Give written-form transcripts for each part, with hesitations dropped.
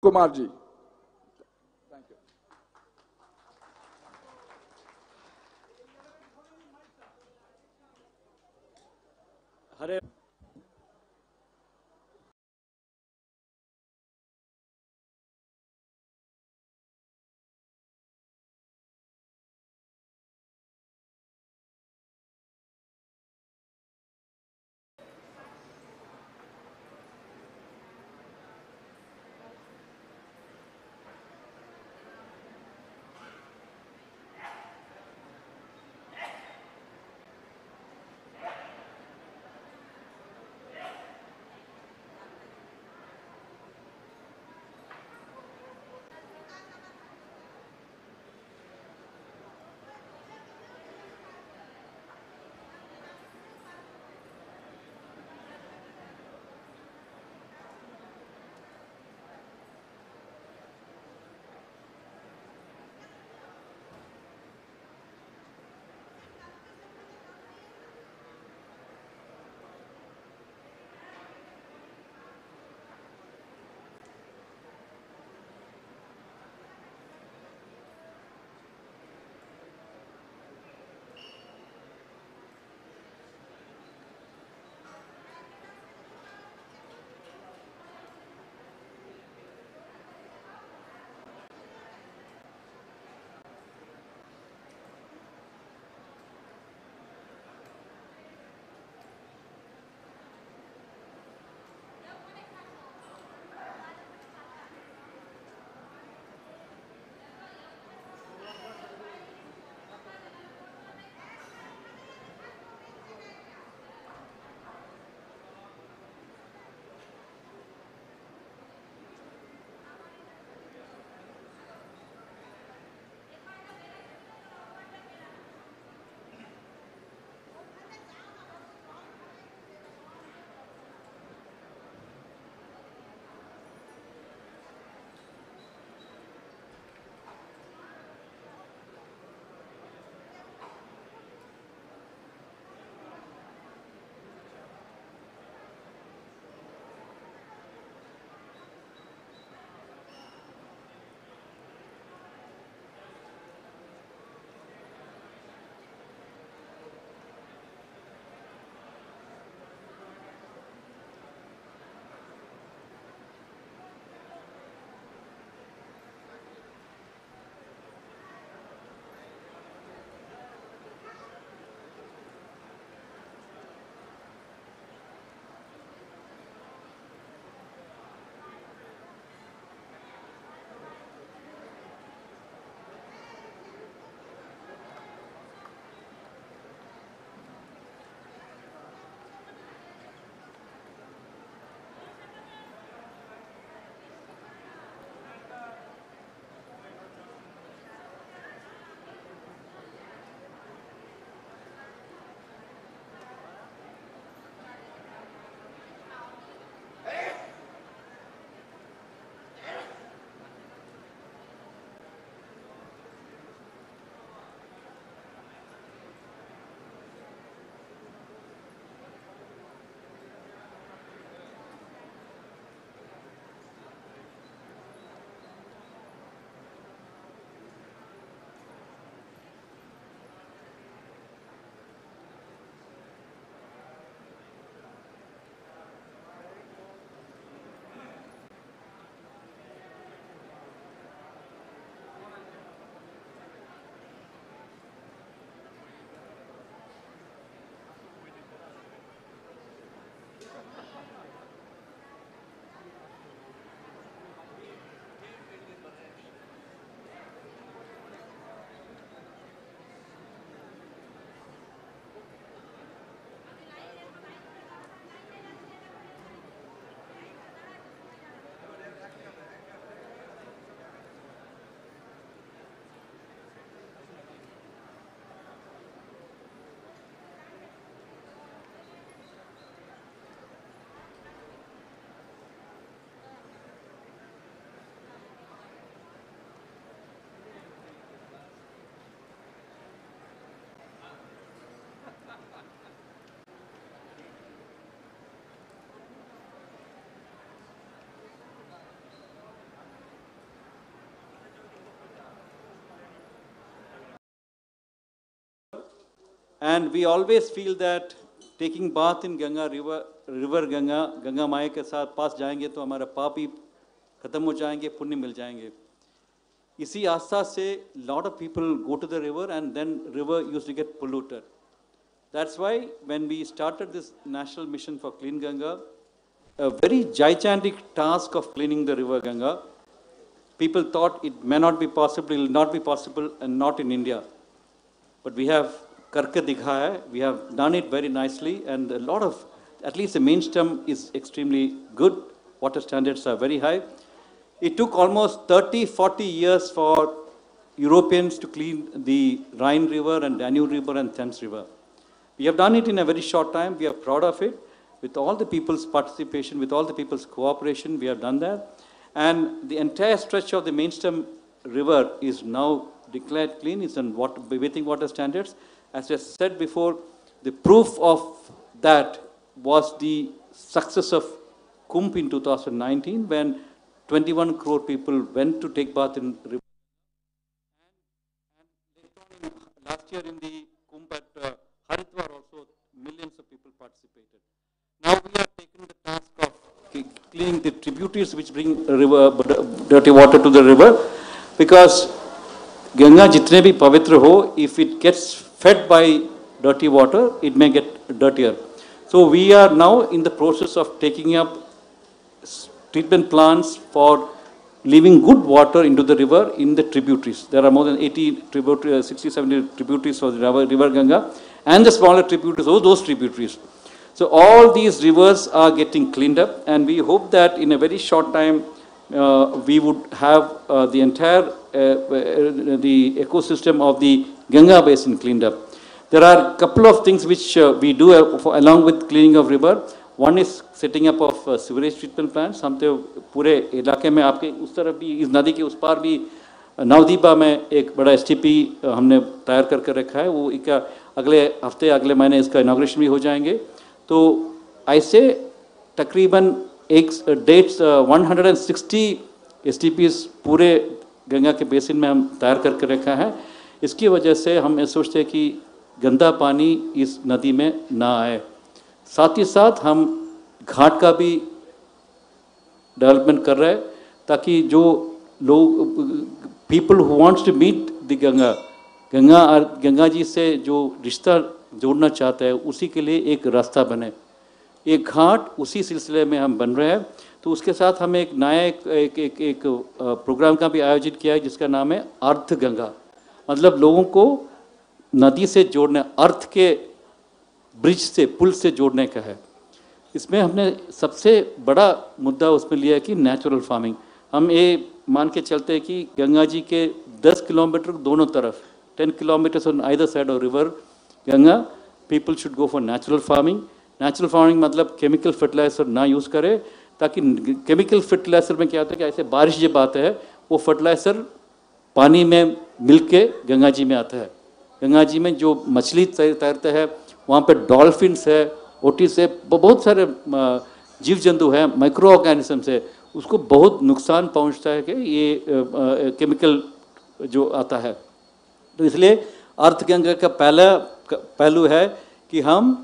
Kumar ji. Thank you. Hare And we always feel that taking bath in Ganga river Ganga माई के साथ पास जाएंगे तो हमारा पाप ही खत्म हो जाएंगे, पुण्य मिल जाएंगे. इसी आस्था से lot of people go to the river and then river used to get polluted. That's why when we started this national mission for clean Ganga, a very gigantic task of cleaning the river Ganga, people thought it may not be possible, it will not be possible, and not in India. But we have karke dikha hai, we have done it very nicely, and a lot of, at least the mainstem is extremely good, water standards are very high. It took almost 30-40 years for Europeans to clean the Rhine River and Danube River and Thames River. We have done it in a very short time. We are proud of it. With all the people's participation, with all the people's cooperation, we have done that. And the entire stretch of the mainstem river is now declared clean. It's on bathing water standards. As I said before, the proof of that was the success of Kumbh in 2019 when 21 crore people went to take bath in river. And last year in the Kumbh at Haridwar also, millions of people participated. Now we have taken the task of cleaning the tributaries which bring dirty water to the river, because Ganga jitne bhi pavitra ho, if it gets fed by dirty water, it may get dirtier. So we are now in the process of taking up treatment plants for leaving good water into the river in the tributaries. There are more than 80 tributaries, 60-70 tributaries for the river Ganga, and the smaller tributaries, those tributaries. So all these rivers are getting cleaned up, and we hope that in a very short time we would have the entire the ecosystem of the Ganga basin cleaned up. There are a couple of things which we do along with cleaning of river. One is setting up of sewage treatment plants. हम तो पूरे इलाके में आपके उस तरफ भी, इस नदी के उस पार भी नवदीपा में एक बड़ा STP हमने तैयार करके रखा है. वो एक अगले हफ्ते अगले महीने इसका इनॉग्रेशन भी हो जाएंगे. तो ऐसे तकरीबन एक डेट्स 160 STPs पूरे गंगा के बेसिन में हम तैयार करके रखा है. इसकी वजह से हम ये सोचते हैं कि गंदा पानी इस नदी में ना आए. साथ ही साथ हम घाट का भी डेवलपमेंट कर रहे हैं ताकि जो लोग people who wants to meet the Ganga ji से जो रिश्ता जोड़ना चाहता है उसी के लिए एक रास्ता बने. एक घाट उसी सिलसिले में हम बन रहे हैं. तो उसके साथ हम एक नया एक प्रोग्राम का भी आयोजित किया है जिसका नाम है अर्थ गंगा. मतलब लोगों को नदी से जोड़ने, अर्थ के ब्रिज से, पुल से जोड़ने का है. इसमें हमने सबसे बड़ा मुद्दा उसमें लिया कि नेचुरल फार्मिंग. हम ये मान के चलते हैं कि गंगा जी के 10 किलोमीटर दोनों तरफ, 10 kilometers on either side of river Ganga, people should go for natural farming. Natural farming मतलब केमिकल फर्टिलाइजर ना यूज़ करें, ताकि केमिकल फर्टिलाइजर में क्या होता है कि ऐसे बारिश जब आता है वो फर्टिलाइजर पानी में मिल के गंगा जी में आता है. गंगा जी में जो मछली तैरते हैं वहाँ पे डॉल्फिन्स है, ओटिस है, बहुत सारे जीव जंतु हैं, माइक्रो ऑर्गेनिजम्स है, उसको बहुत नुकसान पहुँचता है कि ये केमिकल जो आता है. तो इसलिए अर्थ गंगा का पहला पहलू है कि हम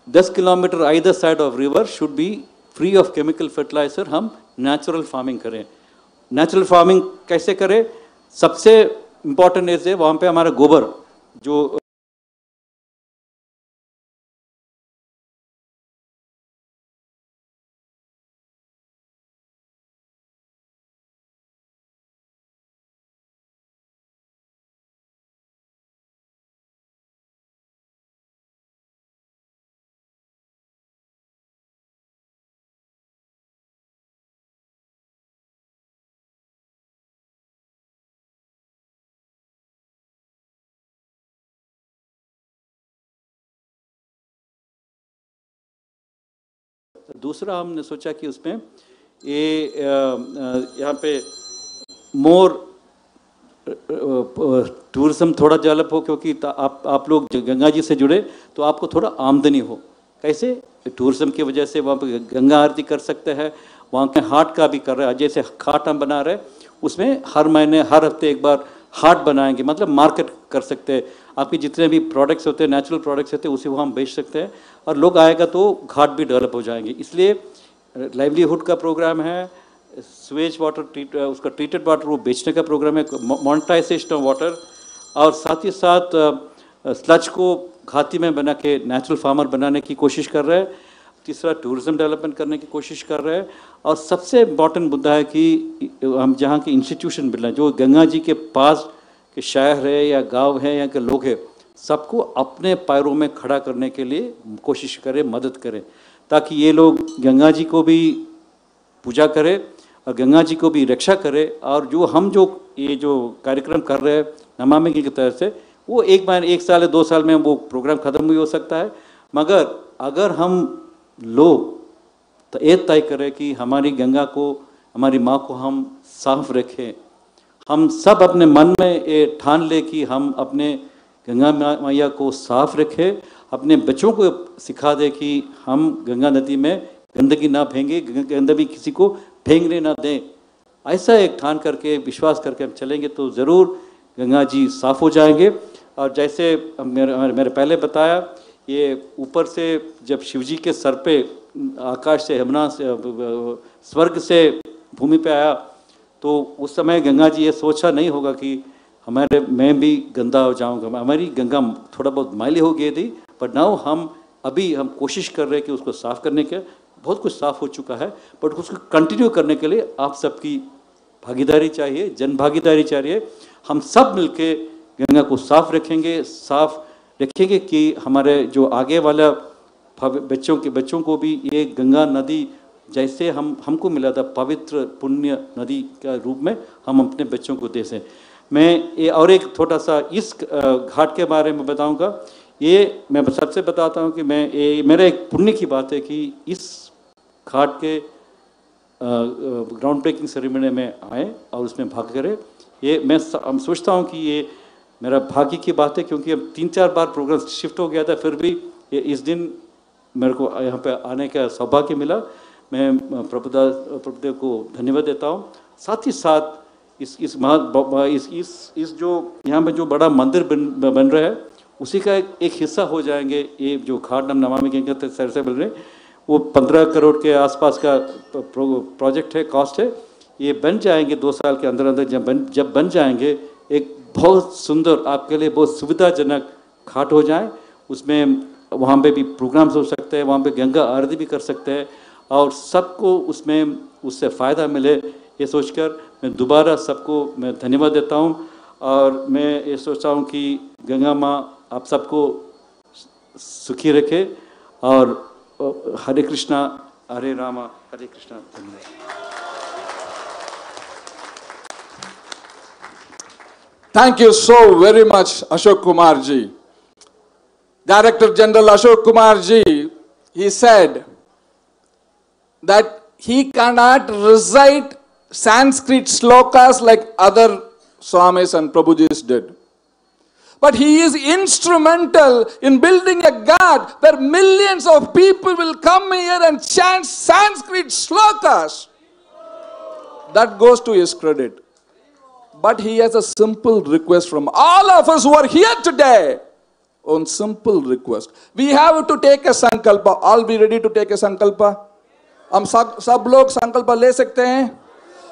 10 kilometre either side of river should be free of chemical fertiliser. हम नेचुरल फार्मिंग करें. नेचुरल फार्मिंग कैसे करें? सबसे इम्पॉर्टेंट है वहाँ पे हमारा गोबर जो दूसरा हमने सोचा कि उसमें ये यहाँ पे मोर टूरिज्म थोड़ा डेवलप हो, क्योंकि आप लोग गंगा जी से जुड़े तो आपको थोड़ा आमदनी हो. कैसे? टूरिज्म की वजह से वहाँ पे गंगा आरती कर सकते हैं. वहाँ के हाट का भी कर रहे हैं. जैसे हाट हम बना रहे उसमें हर महीने हर हफ्ते एक बार हाट बनाएंगे, मतलब मार्केट कर सकते हैं। आपके जितने भी प्रोडक्ट्स होते हैं, नेचुरल प्रोडक्ट्स होते हैं, उसे वो हम बेच सकते हैं और लोग आएगा तो घाट भी डेवलप हो जाएंगे। इसलिए लाइवलीहुड का प्रोग्राम है, स्वेज वाटर उसका ट्रीटेड वाटर वो बेचने का प्रोग्राम है, मोनेटाइजेशन ऑफ वाटर, और साथ ही साथ स्लज को घाटी में बना के नेचुरल फार्मर बनाने की कोशिश कर रहे हैं। तीसरा, टूरिज्म डेवलपमेंट करने की कोशिश कर रहे हैं। और सबसे इम्पॉर्टेंट मुद्दा है कि हम जहाँ के इंस्टीट्यूशन मिल रहे हैं, जो गंगा जी के पास के शहर है या गांव है, यहाँ के लोग हैं, सबको अपने पैरों में खड़ा करने के लिए कोशिश करें, मदद करें, ताकि ये लोग गंगा जी को भी पूजा करें और गंगा जी को भी रक्षा करें। और जो ये जो कार्यक्रम कर रहे हैं नमामि की तरफ से, वो एक साल या 2 साल में वो प्रोग्राम ख़त्म भी हो सकता है। मगर अगर हम लोग तो ये तय करें कि हमारी गंगा को, हमारी माँ को हम साफ रखें, हम सब अपने मन में ये ठान ले कि हम अपने गंगा मैया को साफ रखें, अपने बच्चों को सिखा दे कि हम गंगा नदी में गंदगी ना फेंके, गंदगी किसी को फेंकने ना दें। ऐसा एक ठान करके, विश्वास करके हम चलेंगे तो ज़रूर गंगा जी साफ हो जाएंगे। और जैसे मेरे पहले बताया, ये ऊपर से जब शिवजी के सर पे आकाश से, यमुना से, स्वर्ग से भूमि पे आया, तो उस समय गंगा जी ये सोचा नहीं होगा कि मैं भी गंदा हो जाऊंगा। हमारी गंगा थोड़ा बहुत मैली हो गई थी, बट नाउ हम कोशिश कर रहे हैं कि उसको साफ करने के, बहुत कुछ साफ हो चुका है, बट उसको कंटिन्यू करने के लिए आप सबकी भागीदारी चाहिए, जन भागीदारी चाहिए। हम सब मिलके गंगा को साफ रखेंगे कि हमारे जो आगे वाला बच्चों को भी ये गंगा नदी जैसे हमको मिला था पवित्र पुण्य नदी का रूप में, हम अपने बच्चों को दे सकें। मैं ये और एक थोड़ा सा इस घाट के बारे में बताऊंगा। ये मैं सबसे बताता हूँ कि मेरा एक पुण्य की बात है कि इस घाट के ग्राउंड ब्रेकिंग सेरेमनी में आए और उसमें भाग करें। ये मैं सोचता हूँ कि ये मेरा भाग्य की बात है, क्योंकि अब 3-4 बार प्रोग्राम शिफ्ट हो गया था, फिर भी इस दिन मेरे को यहाँ पे आने का सौभाग्य मिला। मैं प्रभुदेव को धन्यवाद देता हूँ। साथ ही साथ इस जो यहाँ पे जो बड़ा मंदिर बन रहा है, उसी का एक हिस्सा हो जाएंगे ये जो घाट हम नमामि गंगे सर से मिल रहे हैं। वो 15 करोड़ के आसपास का प्रोजेक्ट है, कॉस्ट है। ये बन जाएंगे 2 साल के अंदर जब बन जाएंगे, एक बहुत सुंदर, आपके लिए बहुत सुविधाजनक घाट हो जाए। उसमें वहाँ पे भी प्रोग्राम्स हो सकते हैं, वहाँ पे गंगा आरती भी कर सकते हैं और सबको उससे फ़ायदा मिले, ये सोचकर मैं दोबारा सबको मैं धन्यवाद देता हूँ। और मैं ये सोचता हूँ कि गंगा माँ आप सबको सुखी रखे। और हरे कृष्णा, हरे रामा, हरे Krishna. Thank you so very much, Ashok Kumar ji. Director General Ashok Kumar ji, he said that he cannot recite Sanskrit slokas like other Swamis and Prabhujis did. But he is instrumental in building a ghat where millions of people will come here and chant Sanskrit slokas. That goes to his credit. But he has a simple request from all of us who are here today. One simple request. We have to take a sankalpa. All be ready to take a sankalpa? हम सब लोग संकल्प ले सकते हैं?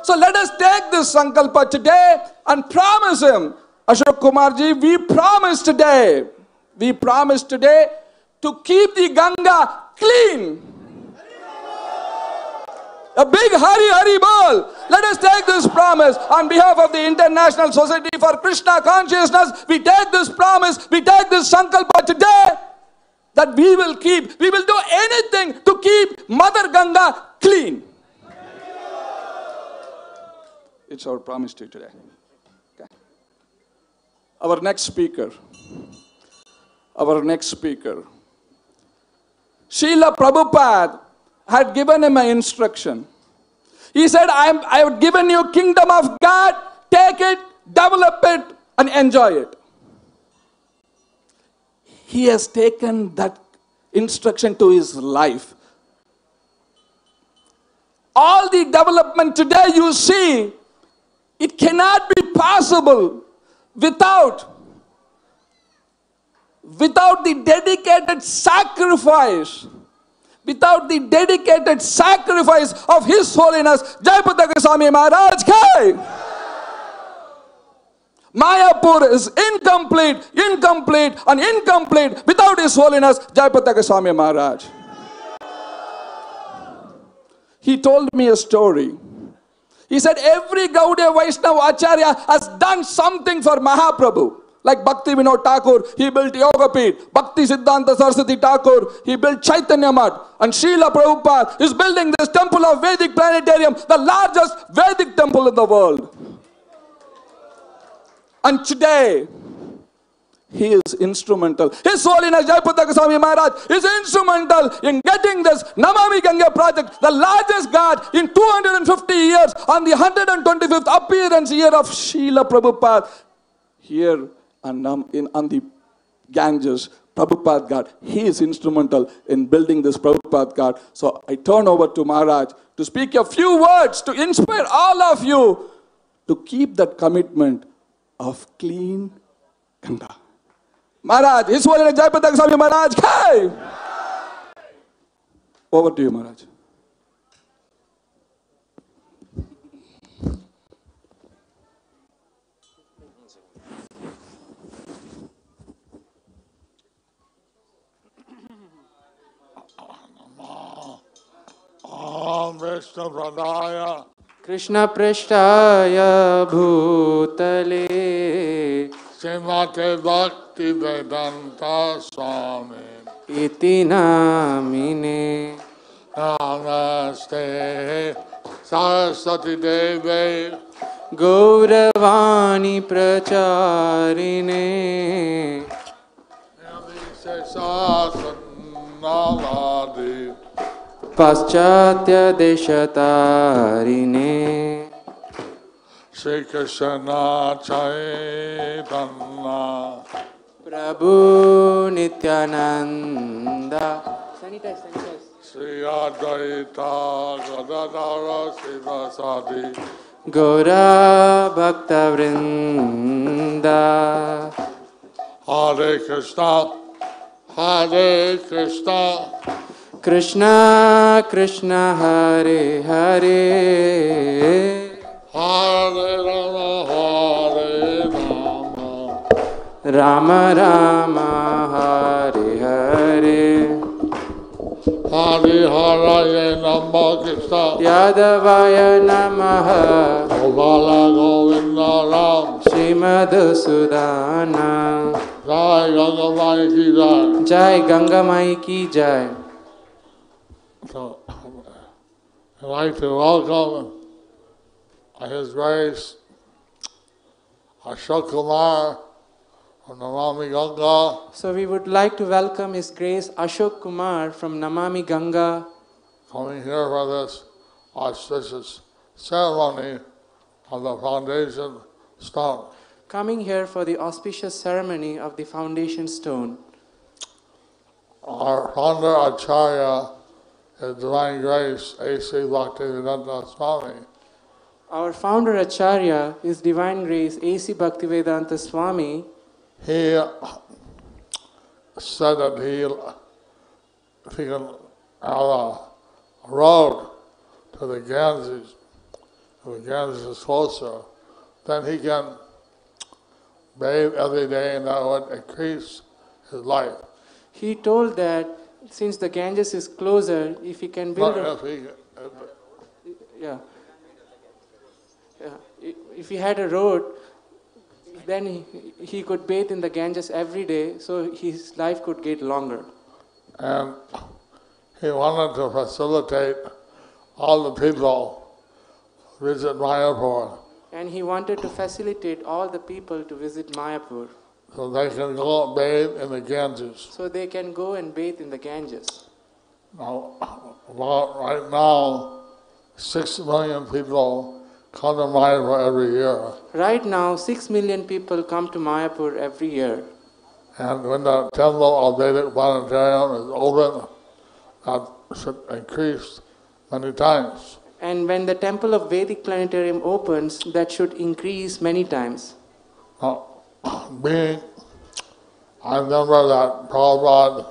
So let us take this sankalpa today and promise him. Ashok Kumar ji, we promise today to keep the Ganga clean. A big Hari Hari Bol. Let us take this promise on behalf of the International Society for Krishna Consciousness. We take this promise, we take this sankalpa today that we will do anything to keep Mother Ganga clean. It's our promise to you today. Okay. Our next speaker. Srila Prabhupada had given him an instruction. He said, I have given you kingdom of God, take it, develop it, and enjoy it. He has taken that instruction to his life. All the development today you see, it cannot be possible without the dedicated sacrifice, of His Holiness Jai Putaka Swami Maharaj Kai. Mayapur is incomplete without His Holiness Jai Putaka Swami Maharaj. He told me a story. He said every Gaudiya Vaishnava Acharya has done something for Mahaprabhu. Like Bhakti Vinod Thakur, he built Yogapeeth. Bhakti Siddhanta Saraswati Thakur, he built Chaitanya Math. And Srila Prabhupada is building this temple of Vedic Planetarium, the largest Vedic temple in the world. And today, he is instrumental. His Holiness Jai Putaka Swami Maharaj is instrumental in getting this Namami Ganga project, the largest ghat in 250 years, on the 125th appearance year of Srila Prabhupada. Here on the Ganges, Prabhupad Ghat, he is instrumental in building this Prabhupad Ghat. So I turn over to Maharaj to speak a few words to inspire all of you to keep that commitment of clean Ganga. Maharaj, His Holiness Jai Putaka Swami Maharaj, Kai! Over to you, Maharaj. Vishnu Pradaya Krishna Prishtaya Bhutale Srimate Bhakti Vedanta Swami Iti Namine Namaste Saraswati Devi Gauravani Pracharine Navadi Paschatya Deshatarine Shri Krishna Chaitanya Prabhu Nityananda Shri Advaita Gadadara Sivasadi Gaura Bhakta Vrinda Hare Krishna Krishna Krishna Hare Hare Hare Rama Rama Hare Hare Hare Hare Nama Krishna Yadavaya Namaha Gopala Govinda Ram Srimad Sudana Jai Ganga Mai Ki Jai. Jai Ganga Mai Ki Jai. So, I'd like to welcome His Grace Ashok Kumar from Namami Ganga. So we would like to welcome His Grace Ashok Kumar from Namami Ganga, coming here for this auspicious ceremony of the foundation stone. coming here for the auspicious ceremony of the foundation stone. Our founder Acharya, His Divine Grace A.C. Bhaktivedanta Swami, Our founder Acharya, His Divine Grace A.C. Bhaktivedanta Swami, he said that if he can have a road to the Ganges is closer, then he can bathe every day and that would increase his life. he told that since the Ganges is closer, if he can build Not a, if he, yeah. If he had a road, then he could bathe in the Ganges every day, so his life could get longer. and he wanted to facilitate all the people visit Mayapur And he wanted to facilitate all the people to visit Mayapur, so they can go bathe in the Ganges. so they can go and bathe in the Ganges. Now, right now, 6 million people come to Mayapur every year. Right now, 6 million people come to Mayapur every year. And when the temple of Vedic Planetarium is open, that should increase many times. And when the temple of Vedic Planetarium opens, that should increase many times. Now, being, I remember that Prabhupada,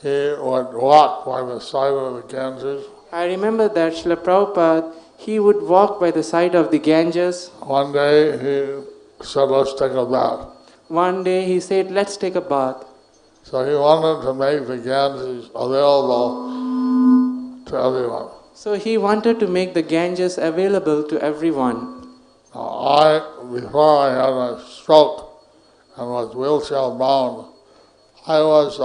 he would walk by the side of the Ganges. I remember that Srila Prabhupada, he would walk by the side of the Ganges. One day he said, let's take a bath. One day he said, let's take a bath. So he wanted to make the Ganges available to everyone. So he wanted to make the Ganges available to everyone. Before I had a stroke and was wheelchair bound, I was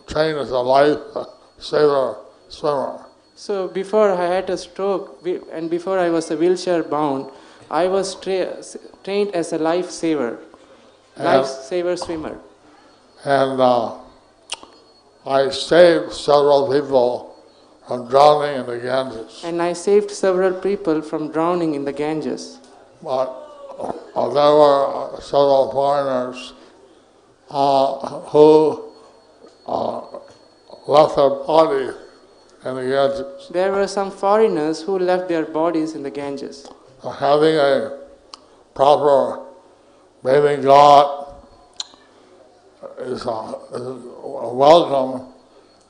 trained as a lifesaver swimmer. So before I had a stroke and before I was a wheelchair bound, I was trained as a lifesaver swimmer. And I saved several people from drowning in the Ganges. And I saved several people from drowning in the Ganges. But there were several foreigners who left their body in the Ganges. There were some foreigners who left their bodies in the Ganges. Having a proper bathing ghat is welcome,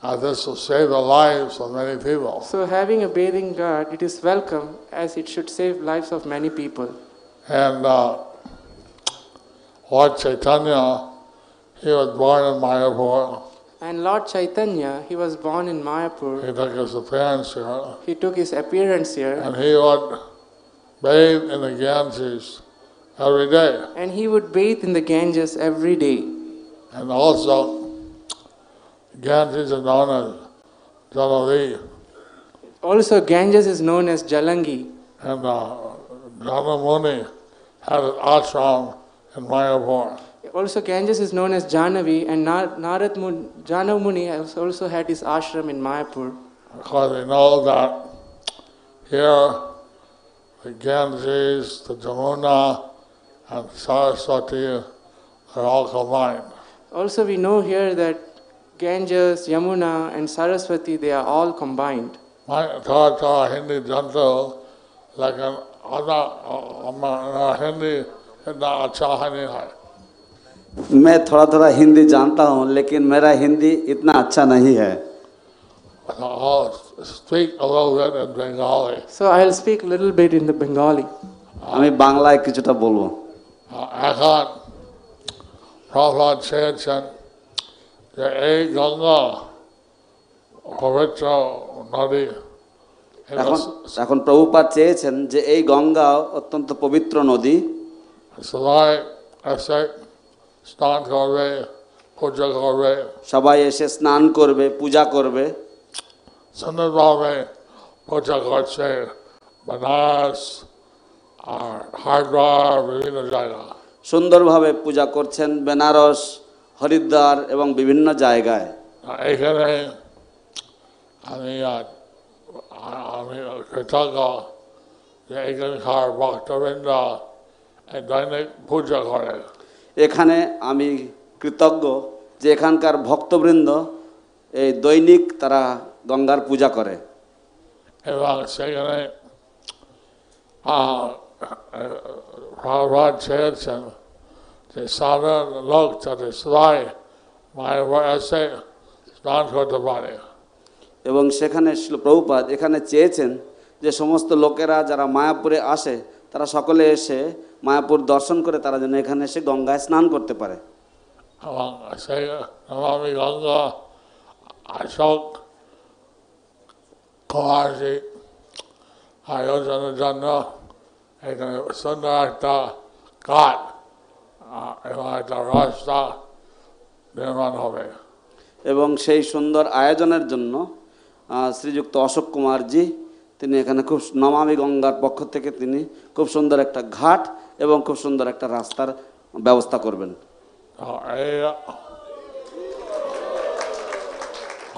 as this will save the lives of many people. So having a bathing ghat, it is welcome as it should save lives of many people. And Lord Chaitanya, he was born in Mayapur. And Lord Chaitanya, he was born in Mayapur. He took his appearance here. He took his appearance here. And he would bathe in the Ganges every day. And he would bathe in the Ganges every day. And also, Ganges is known as Jalavi. Also, Ganges is known as Jalangi. And Jana Muni had an ashram in Mayapur. Also, Ganges is known as Janavi, and Jana Muni has also had his ashram in Mayapur. Because we know that here, the Ganges, the Jamuna, and Saraswati are all combined. Also, we know here that Ganges, Yamuna, and Saraswati, they are all combined. थोड़ा हिंदी जानते हो, लेकिन हिंदी इतना अच्छा नहीं है. मैं थोड़ा थोड़ा हिंदी जानता हूँ, लेकिन मेरा हिंदी इतना अच्छा नहीं है. I'll speak a little bit in Bengali. So I'll speak a little bit in the Bengali. আমি বাংলায় কিছুটা বলবো. এখন Prabhupada চেয়েছেন যে এই গঙ্গা পবিত্র নদী. এখন প্রভুপাদ চেয়েছেন যে এই গঙ্গা অত্যন্ত পবিত্র নদী. সবাই এসে স্নান করবে, পূজা করবে. সবাই এসে স্নান করবে, পূজা করবে. সুন্দরভাবে পূজা করছে বেনারস আর হরিদ্বার বিভিন্ন জায়গা. সুন্দরভাবে পূজা করছেন বেনারস, হরিদ্বার এবং বিভিন্ন জায়গায়. এখানে আমি কৃতজ্ঞ যে এখানকার ভক্তবৃন্দ দৈনিক পূজা করে. এখানে আমি কৃতজ্ঞ যে এখানকার ভক্তবৃন্দ এই দৈনিক তারা গঙ্গার পূজা করে. এবং সেখানে প্রভুপাদ চেয়েছেন যে সাধারণ লোক যাতে সবাই মায়ের এসে স্নান করতে পারে. এবং সেখানে প্রভুপাদ এখানে চেয়েছেন যে সমস্ত লোকেরা যারা মায়াপুরে আসে তারা সকলে এসে মায়াপুর দর্শন করে তারা যেন এখানে এসে গঙ্গায় স্নান করতে পারে. এবং সেই নমামি গঙ্গা অশোক কুমারজি আয়োজনের জন্য এখানে সুন্দর একটা ঘাট এবং একটা রাস্তা নির্মাণ হবে. এবং সেই সুন্দর আয়োজনের জন্য শ্রীযুক্ত অশোক কুমারজি তিনি এখানে খুব নমামি গঙ্গার পক্ষ থেকে তিনি খুব সুন্দর একটা ঘাট এবং খুব সুন্দর একটা রাস্তার ব্যবস্থা করবেন.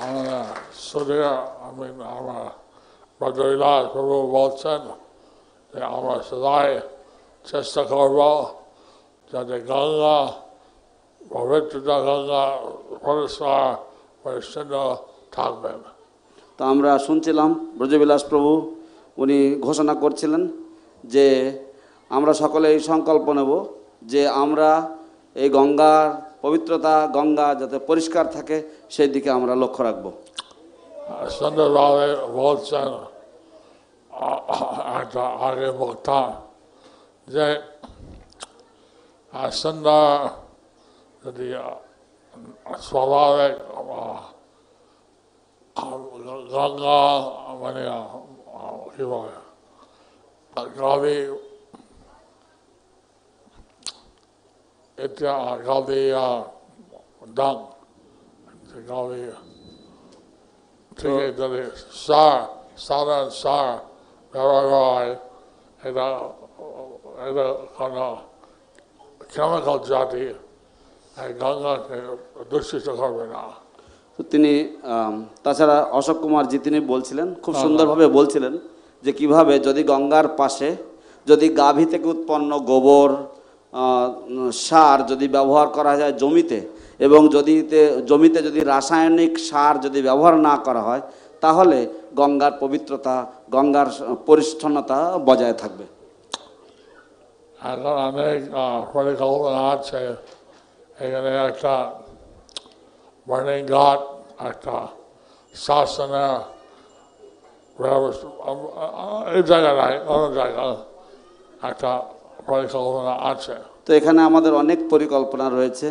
আমার ব্রজবিলাস প্রভু বলছেন যে আমরা সবাই চেষ্টা করব যাতে গঙ্গা পবিত্রতা গঙ্গা পরিষ্কার পরিচ্ছন্ন থাকবেন. তো আমরা শুনছিলাম ব্রজবিলাস প্রভু উনি ঘোষণা করছিলেন যে আমরা সকলে এই সংকল্প নেব যে আমরা এই গঙ্গার পবিত্রতা, গঙ্গা যাতে পরিষ্কার থাকে সেই দিকে আমরা লক্ষ্য রাখব। সুন্দরভাবে বলছেন একটা আগে বক্তা যে সুন্দর যদি স্বাভাবিক গঙ্গা মানে কি বলে গাভী এটা গাভী ডাং গাভী থেকে যদি সাধারণ সার ব্যবহার করা হয় এটা এটা কোনো কেমিক্যাল জাতি গঙ্গাকে দূষিত করবে না। তো তিনি তাছাড়া অশোক কুমারজি তিনি বলছিলেন, খুব সুন্দরভাবে বলছিলেন যে কিভাবে যদি গঙ্গার পাশে যদি গাভী থেকে উৎপন্ন গোবর সার যদি ব্যবহার করা যায় জমিতে, এবং যদি জমিতে যদি রাসায়নিক সার যদি ব্যবহার না করা হয়, তাহলে গঙ্গার পবিত্রতা, গঙ্গার পরিচ্ছন্নতা বজায় থাকবে। এখন অনেক পরিকল্পনা আছে, এখানে একটা বার্নিং ঘাট, একটা শাসনের এই জায়গা নাই, অন্য জায়গা একটা পরিকল্পনা আছে। তো এখানে আমাদের অনেক পরিকল্পনা রয়েছে,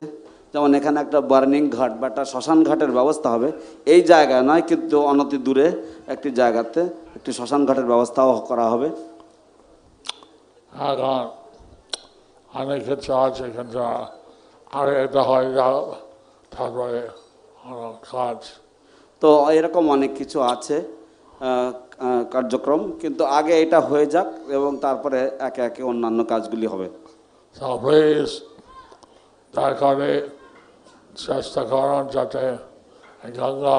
যেমন এখানে একটা বার্নিং ঘাট বা একটা শ্মশান ঘাটের ব্যবস্থা হবে। এই জায়গায় নয়, কিন্তু অনতি দূরে একটি জায়গাতে একটি শ্মশান ঘাটের ব্যবস্থাও করা হবে। এখন অনেক কিছু আছে, কিন্তু আগে এটা হয়ে যাও, তারপরে কাজ। তো এরকম অনেক কিছু আছে কার্যক্রম, কিন্তু আগে এটা হয়ে যাক এবং তারপরে একে একে অন্যান্য কাজগুলি হবে। So please, দয়া করে চেষ্টা করুন যাতে গঙ্গা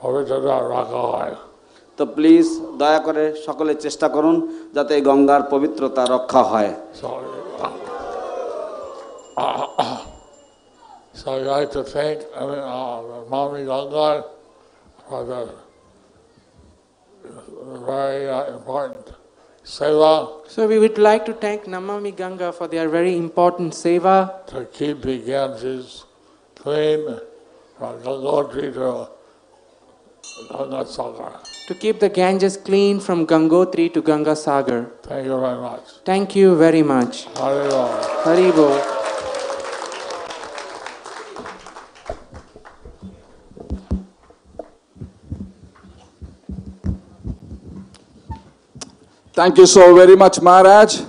পবিত্রতা রাখা হয়। তো প্লিজ দয়া করে সকলে চেষ্টা করুন যাতে এই গঙ্গার পবিত্রতা রক্ষা হয়। So I'd like to thank Mami Ganga for the very important seva. So we would like to thank Namami Ganga for their very important seva To keep the Ganges clean from Gangotri to Ganga Sagar. to keep the Ganges clean from Gangotri to Ganga Sagar. Thank you very much. Thank you very much. Hari Bol. Hari Bol. Thank you so very much, Maharaj.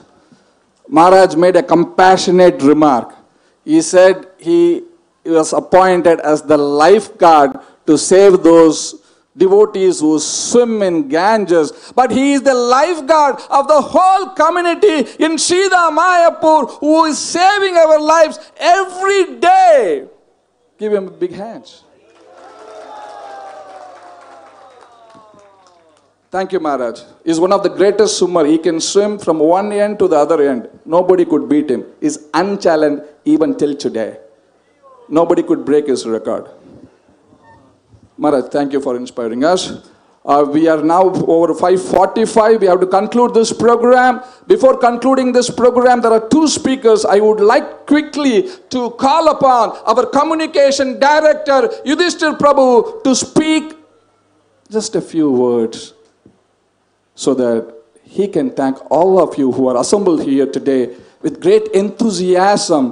Maharaj made a compassionate remark. He said he was appointed as the lifeguard to save those devotees who swim in Ganges. But he is the lifeguard of the whole community in Shida Mayapur who is saving our lives every day. Give him a big hand. Thank you, Maharaj. He's one of the greatest swimmer. He can swim from one end to the other end. Nobody could beat him. He's unchallenged even till today. Nobody could break his record. Maharaj, thank you for inspiring us. We are now over 5:45. We have to conclude this program. Before concluding this program, there are two speakers. I would like quickly to call upon our communication director, Yudhishthir Prabhu, to speak just a few words, so that he can thank all of you who are assembled here today with great enthusiasm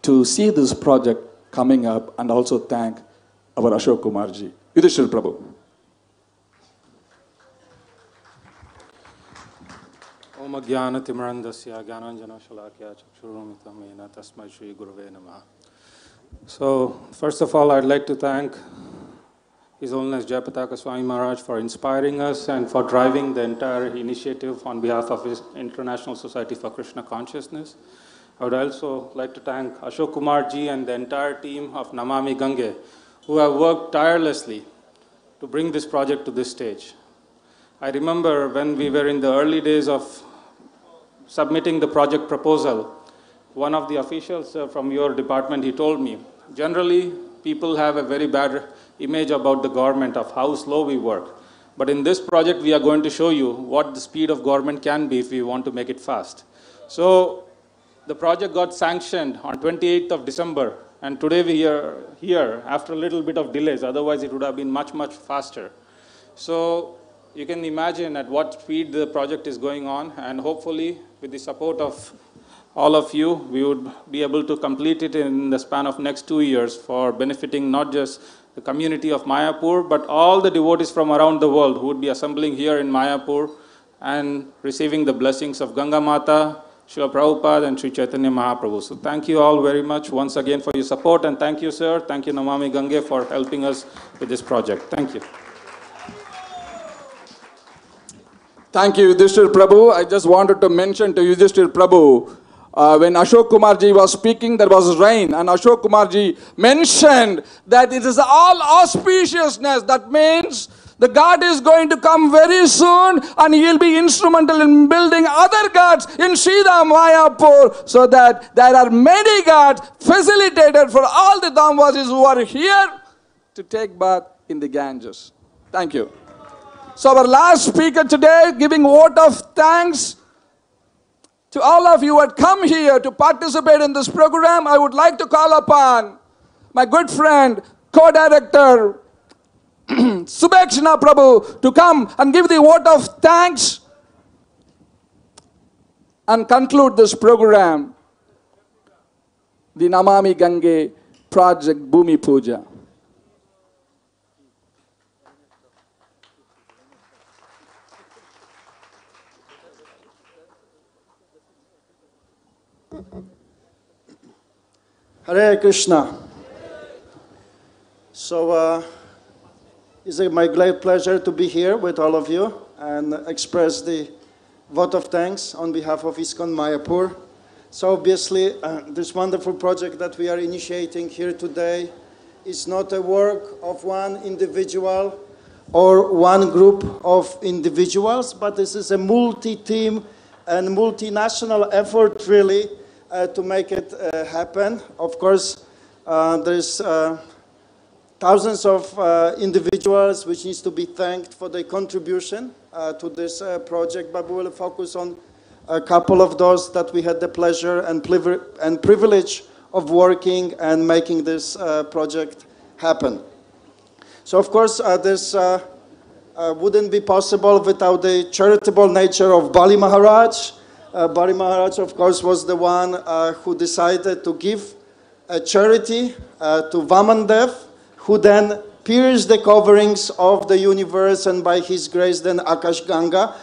to see this project coming up, and also thank our Ashok Kumar ji. Yudhishthir Prabhu. Om Jnana-timirandasya Jnananjana-shalakya Chakshurumritam Yena Tasmai Shri Gurave Namaha. So, first of all, I'd like to thank His Holiness Jayapataka Swami Maharaj for inspiring us and for driving the entire initiative on behalf of his International Society for Krishna Consciousness. I would also like to thank Ashok Kumar ji and the entire team of Namami Gange, who have worked tirelessly to bring this project to this stage. I remember when we were in the early days of submitting the project proposal, one of the officials from your department, he told me, generally people have a very bad image about the government of how slow we work. But in this project, we are going to show you what the speed of government can be if we want to make it fast. So the project got sanctioned on 28th of December, and today we are here after a little bit of delays. Otherwise, it would have been much, much faster. So you can imagine at what speed the project is going on, and hopefully with the support of all of you, we would be able to complete it in the span of next 2 years for benefiting not just the community of Mayapur, but all the devotees from around the world who would be assembling here in Mayapur and receiving the blessings of Ganga Mata, Srila Prabhupada, and Sri Chaitanya Mahaprabhu. So thank you all very much once again for your support, and thank you, sir. Thank you, Namami Gange, for helping us with this project. Thank you. Thank you, Yudhishthir Prabhu. I just wanted to mention to Yudhishthir Prabhu, when Ashok Kumar ji was speaking, there was rain, and Ashok Kumar ji mentioned that it is all auspiciousness. That means the God is going to come very soon, and he will be instrumental in building other gods in Sridham Mayapur, so that there are many gods facilitated for all the Dhamvasis who are here to take bath in the Ganges. Thank you. So our last speaker today, giving vote of thanks to all of you who had come here to participate in this program, I would like to call upon my good friend, co-director, Subhekshana Prabhu, to come and give the vote of thanks and conclude this program, the Namami Gange project Bhumi Puja. Hare Krishna. So it's my great pleasure to be here with all of you and express the vote of thanks on behalf of ISKCON Mayapur. So obviously, this wonderful project that we are initiating here today is not a work of one individual or one group of individuals, but this is a multi-team and multinational effort, really, to make it happen. Of course, there's thousands of individuals which needs to be thanked for their contribution to this project, but we will focus on a couple of those that we had the pleasure and privilege of working and making this project happen. So of course, this wouldn't be possible without the charitable nature of Bali Maharaj. Bali Maharaj, of course, was the one who decided to give a charity to Vamandev, who then pierced the coverings of the universe, and by his grace then Akash Ganga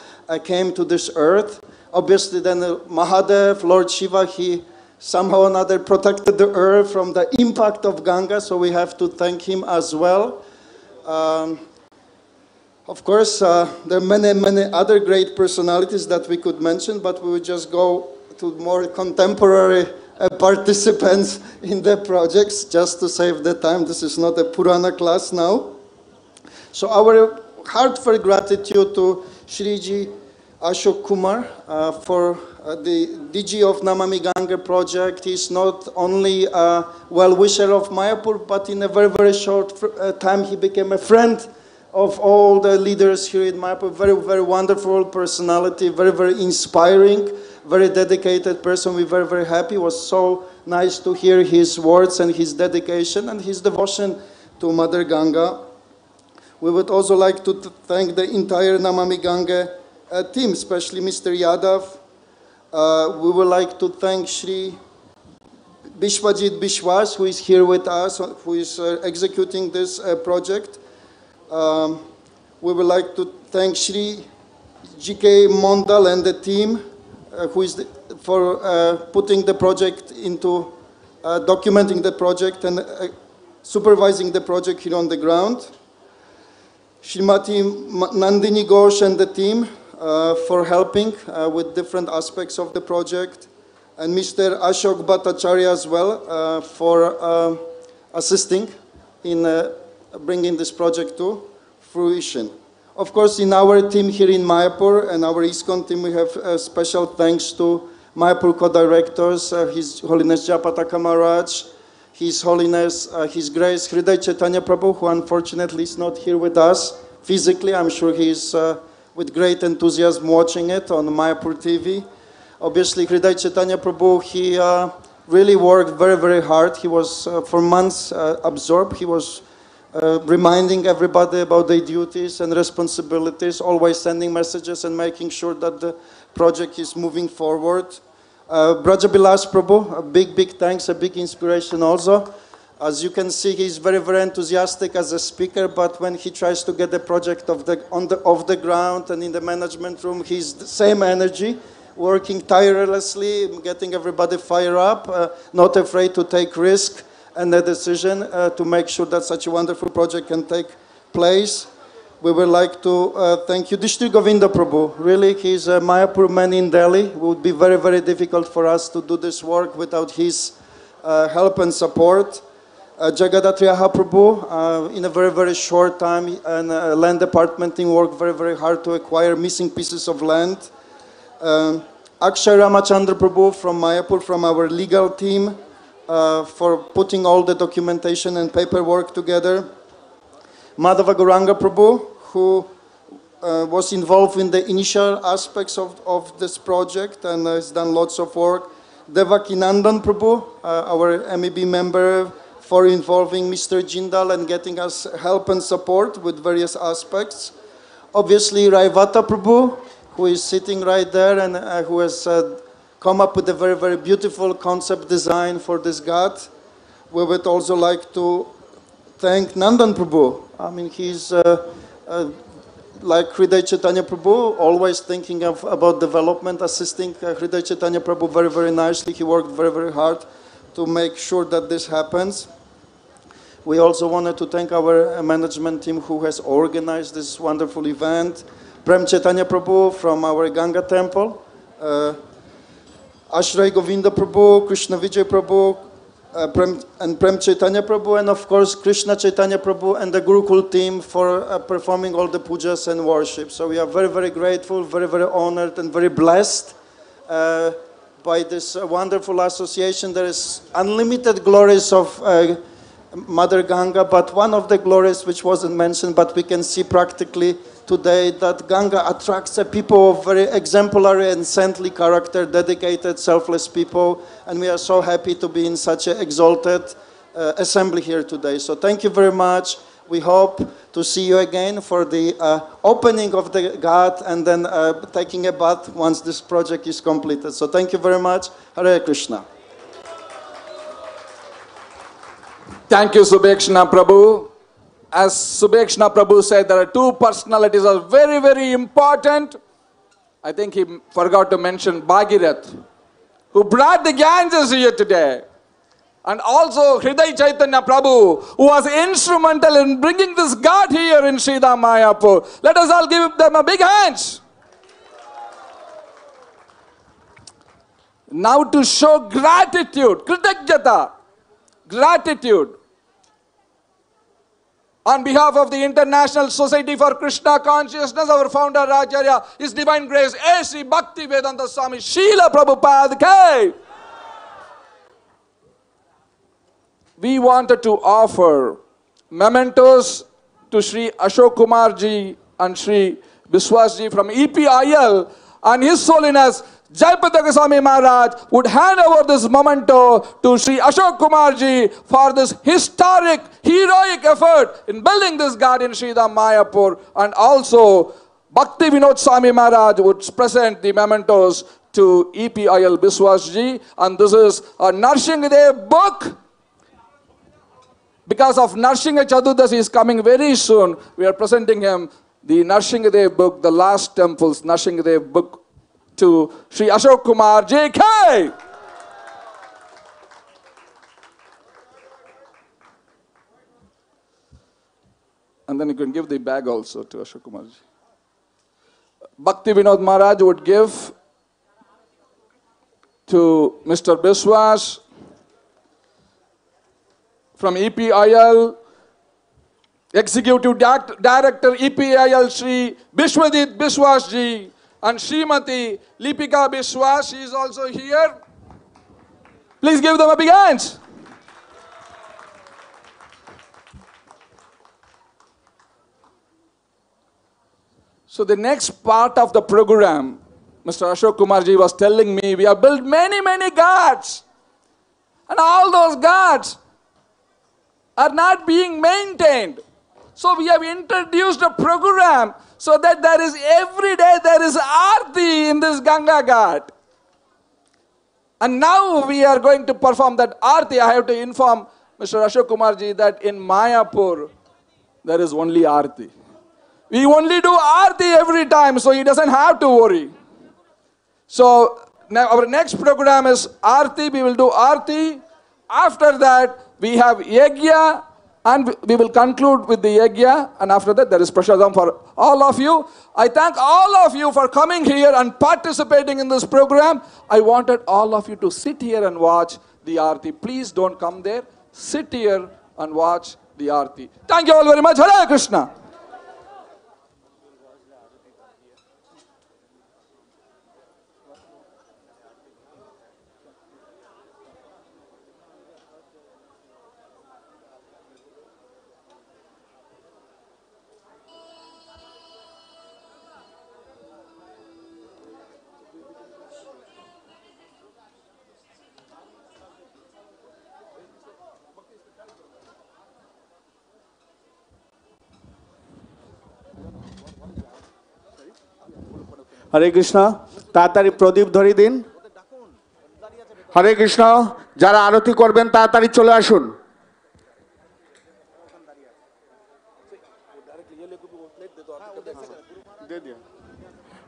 came to this earth. Obviously then Mahadev, Lord Shiva, he somehow or another protected the earth from the impact of Ganga, so we have to thank him as well. Of course, there are many other great personalities that we could mention, but we will just go to more contemporary participants in the projects just to save the time. This is not a Purana class now. So our heartfelt gratitude to Shriji Ashok Kumar for the DG of Namami Gange project. He's not only a well-wisher of Mayapur, but in a very short time he became a friend of all the leaders here in Mayapur. Very wonderful personality, very inspiring, very dedicated person. We're very happy. It was so nice to hear his words and his dedication and his devotion to Mother Ganga. We would also like to thank the entire Namami Gange team, especially Mr. Yadav. We would like to thank Shri Bishwajit Bishwas, who is here with us, who is executing this project. We would like to thank Shri G.K. Mondal and the team who is for putting the project into documenting the project and supervising the project here on the ground. Srimati Nandini Ghosh and the team for helping with different aspects of the project, and Mr. Ashok Bhattacharya as well for assisting in bringing this project to fruition. Of course, in our team here in Mayapur and our ISKCON team, we have special thanks to Mayapur co-directors, His Holiness Japataka Maharaj, His Holiness, His Grace Hriday Chaitanya Prabhu, who unfortunately is not here with us physically. I'm sure he is with great enthusiasm watching it on Mayapur TV. Obviously, Hriday Chaitanya Prabhu, he really worked very, very hard. He was for months absorbed. He was reminding everybody about their duties and responsibilities, always sending messages and making sure that the project is moving forward. Braja Bilas Prabhu, a big, big thanks, a big inspiration also. As you can see, he's very, very enthusiastic as a speaker, but when he tries to get the project off the ground and in the management room, he's the same energy, working tirelessly, getting everybody fired up, not afraid to take risk and a decision to make sure that such a wonderful project can take place. We would like to thank you, Dishri Govinda Prabhu. Really, he's a Mayapur man in Delhi. It would be very, very difficult for us to do this work without his help and support. Jagadatriyaha Prabhu, in a very, very short time, and land department team worked very, very hard to acquire missing pieces of land. Akshay Ramachandra Prabhu from Mayapur, from our legal team, for putting all the documentation and paperwork together. Madhava Gauranga Prabhu, who was involved in the initial aspects of this project and has done lots of work. Devaki Nandan Prabhu, our MEB member, for involving Mr. Jindal and getting us help and support with various aspects. Obviously, Raivata Prabhu, who is sitting right there and who has come up with a very, very beautiful concept design for this ghat. We would also like to thank Nandan Prabhu. I mean, he's like Hriday Chaitanya Prabhu, always thinking about development, assisting Hriday Chaitanya Prabhu very, very nicely. He worked very, very hard to make sure that this happens. We also wanted to thank our management team who has organized this wonderful event. Prem Chaitanya Prabhu from our Ganga temple, Ashray Govinda Prabhu, Krishna Vijay Prabhu, Prem Chaitanya Prabhu, and of course Krishna Chaitanya Prabhu and the Gurukul team for performing all the pujas and worship. So we are very, very grateful, very, very honored and very blessed by this wonderful association. There is unlimited glories of Mother Ganga, but one of the glories which wasn't mentioned, but we can see practically today, that Ganga attracts a people of very exemplary and saintly character, dedicated, selfless people, and we are so happy to be in such an exalted assembly here today. So thank you very much. We hope to see you again for the opening of the ghat and then taking a bath once this project is completed. So thank you very much. Hare Krishna. Thank you, Subhekshana Prabhu. As Subhekshana Prabhu said, there are two personalities that are very, very important. I think he forgot to mention Bhagirath, who brought the Ganges here today. And also Hriday Chaitanya Prabhu, who was instrumental in bringing this ghat here in Sridham Mayapur. Let us all give them a big hand. Now to show gratitude, Kritanyata, gratitude, on behalf of the International Society for Krishna Consciousness, our founder Acharya, His Divine Grace, A. Sri Bhakti Vedanta Swami Srila Prabhupada Ghat. We wanted to offer mementos to Sri Ashok Kumar ji and Sri Biswas ji from EPIL, and His Holiness Jayapataka Goswami Maharaj would hand over this memento to Sri Ashok Kumar ji for this historic, heroic effort in building this ghat in Sridham Mayapur. And also Bhakti Vinod Swami Maharaj would present the mementos to EPIL Biswas ji. And this is a Narsinga Dev book. Because of Narsinga Chaturdashi is coming very soon, we are presenting him the Narsinga Dev book, the Last Temples Narsinga Dev book, to Sri Ashok Kumar J.K. And then you can give the bag also to Ashok Kumar Ji. Bhakti Vinod Maharaj would give to Mr. Biswas from EPIL, Executive Director EPIL Sri Bishwadit Biswas Ji, and Srimati Lipika Biswas, she is also here. Please give them a big hand. So the next part of the program Mr. Ashok Kumar ji was telling me, we have built many, many ghats. And all those ghats are not being maintained. So we have introduced a program so that there is every day there is Aarti in this Ganga Ghat. And now we are going to perform that Aarti. I have to inform Mr. Ashok Kumar ji that in Mayapur there is only Aarti. We only do Aarti every time, so he doesn't have to worry. So now our next program is Aarti. We will do Aarti. After that, we have Yajna, and we will conclude with the Yajna. And after that, there is Prasadam for all of you. I thank all of you for coming here and participating in this program. I wanted all of you to sit here and watch the Aarti. Please don't come there. Sit here and watch the Aarti. Thank you all very much. Hare Krishna. হরে কৃষ্ণ তাড়াতাড়ি প্রদীপ ধরিয়ে দিন হরে কৃষ্ণ যারা আরতি করবেন তাড়াতাড়ি চলে আসুন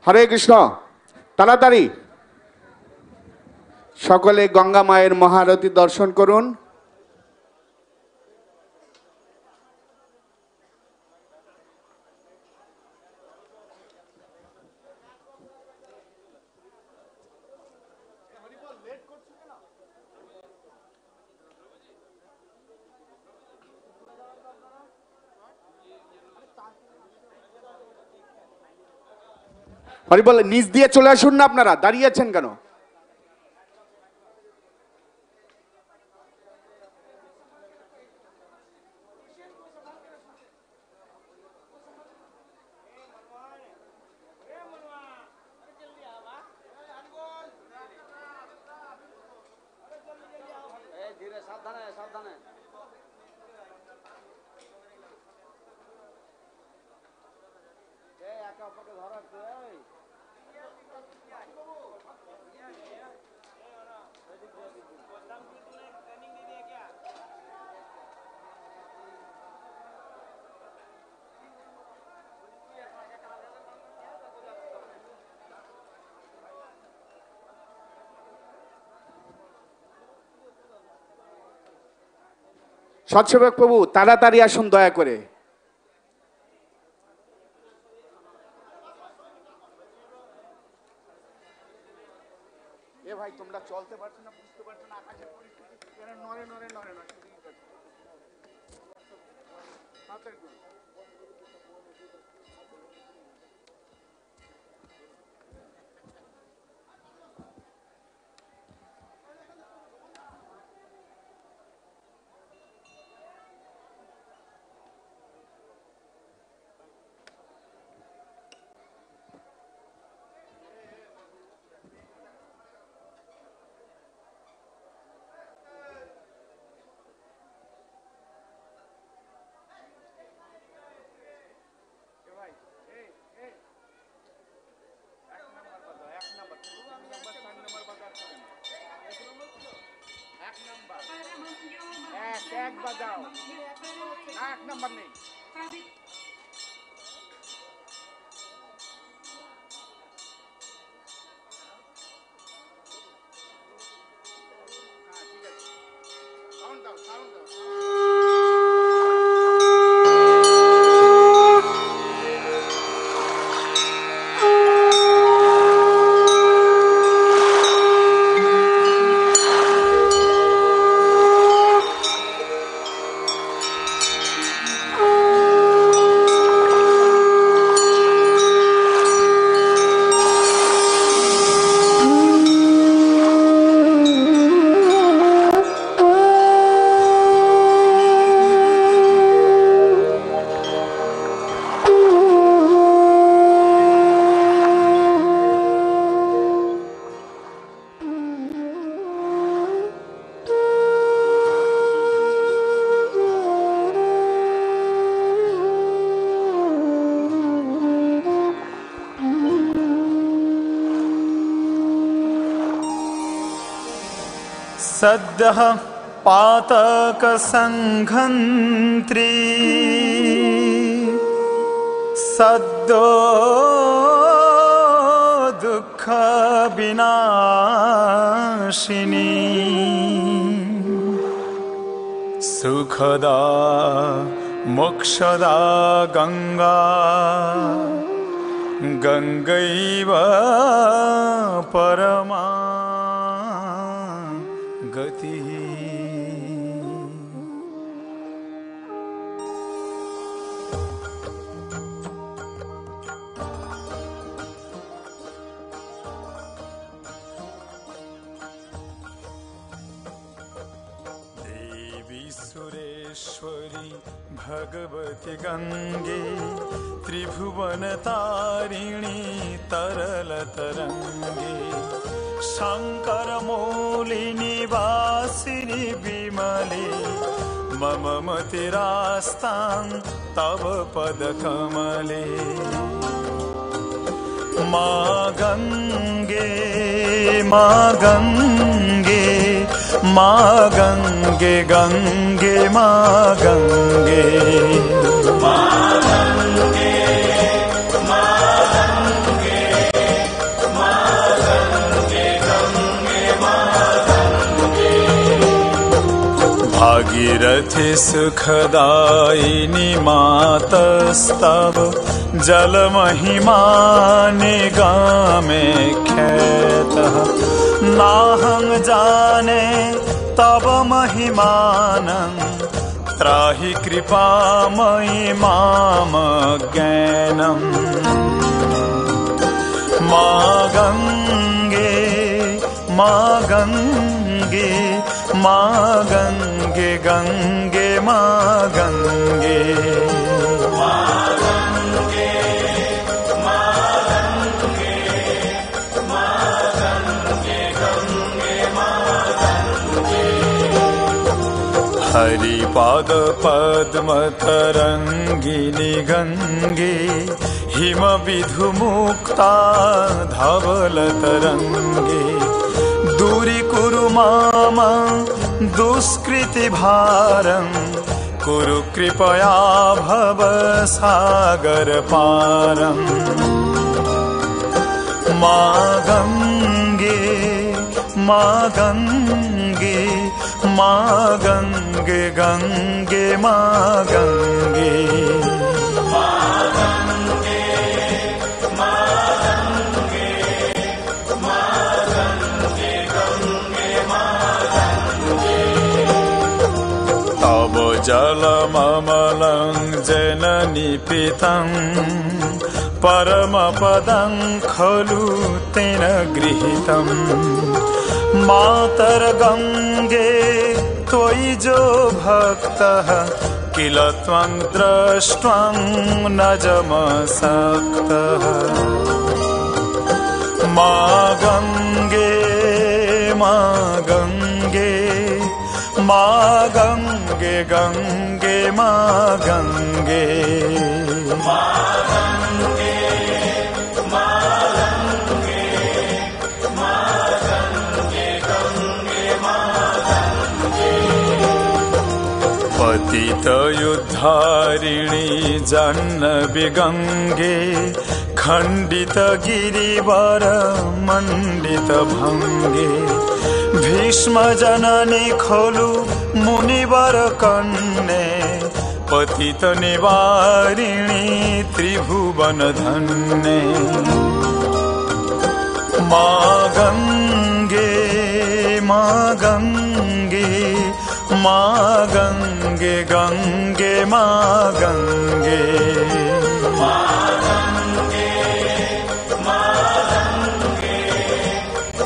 হরে কৃষ্ণ তাড়াতাড়ি সকলে গঙ্গা মায়ের মহারতি দর্শন করুন হরিবল নিচ দিয়ে চলে আসুন না আপনারা দাঁড়িয়ে আছেন কেন সৎসেবক প্রভু তাড়াতাড়ি আসুন দয়া করে এ ভাই তোমরা চলতে পারছো না বুঝতে পারছো না আকাশের পরিস্থিতি নড়ে নড়ে নড়ে নড়ে এক বাজাও না এক নাম্বার নেই ঠিক আছে সাউন্ড দাও सद्यः पातकसङ्घन्त्री सद्यो दुःखविनाशिनी सुखदा मोक्षदा गंगा गंगैव परमा गति। सुरेश्वरी भगवती गंगे त्रिभुवन तारिणी तरल तरंगे शंकर मौलिनी वासिनी विमले मम मतिरास्तां तव पद कमले। माँ गंगे माँ गंगे माँ गंगे गंगे माँ गंगे माँ गंगे माँ गंगे माँ गंगे गंगे माँ गंगे। भागीरथी सुखदायिनी मातस्तव जल महिमा निगामे ख्यातः नाहं जाने तव महिमानं त्राहि कृपामयि माम ज्ञानम्। माँ गंगे माँ गंगे माँ गंगे गंगे माँ गंगे हरिपाद पद्म तरंगिनी गंगे हिम विधु मुक्ता धवल तरंगे दूरी कुरु माम दुष्कृति भारं कुरु कृपया भव सागर पारम्। माँ गंगे माँ गंगे माँ गंगे गंगे माँ गंगे माँ गंगे माँ गंगे माँ गंगे गंगे माँ गंगे। तव जलममलं जननी पीतं परमपदं खलु तेन गृहीतम्। मातर गंगे त्वयि जो भक्तः किल त्वं द्रष्ट्वां न जमसक्तः। माँ गंगे माँ गंगे माँ गंगे गंगे माँ गंगे माँ गंगे माँ गंगे माँ गंगे गंगे माँ गंगे। पतित उद्धारिणी जाह्नवी गंगे खंडित गिरिवर मंडित भंगे भीष्म जननी खोलु मुनिवर कन्ने पतित निवारिणी त्रिभुवन धन्ये। माँ गंगे माँ गंगे माँ गंगे गंगे माँ गंगे माँ गंगे माँ गंगे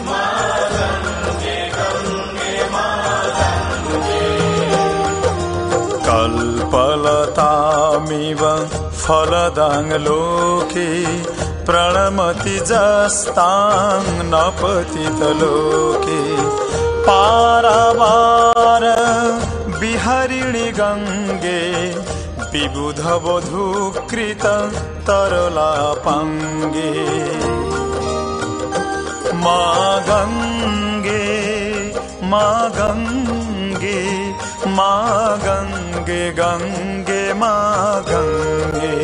माँ गंगे गंगे माँ गंगे। कल्पलतामिव फलदां लोके प्रणमति जस्तां न पतितलोके पारावार विहरिणी गंगे विबुध वधूकृत तरलापांगे। माँ गंगे माँ गंगे, माँ गंगे, गंगे माँ गंगे।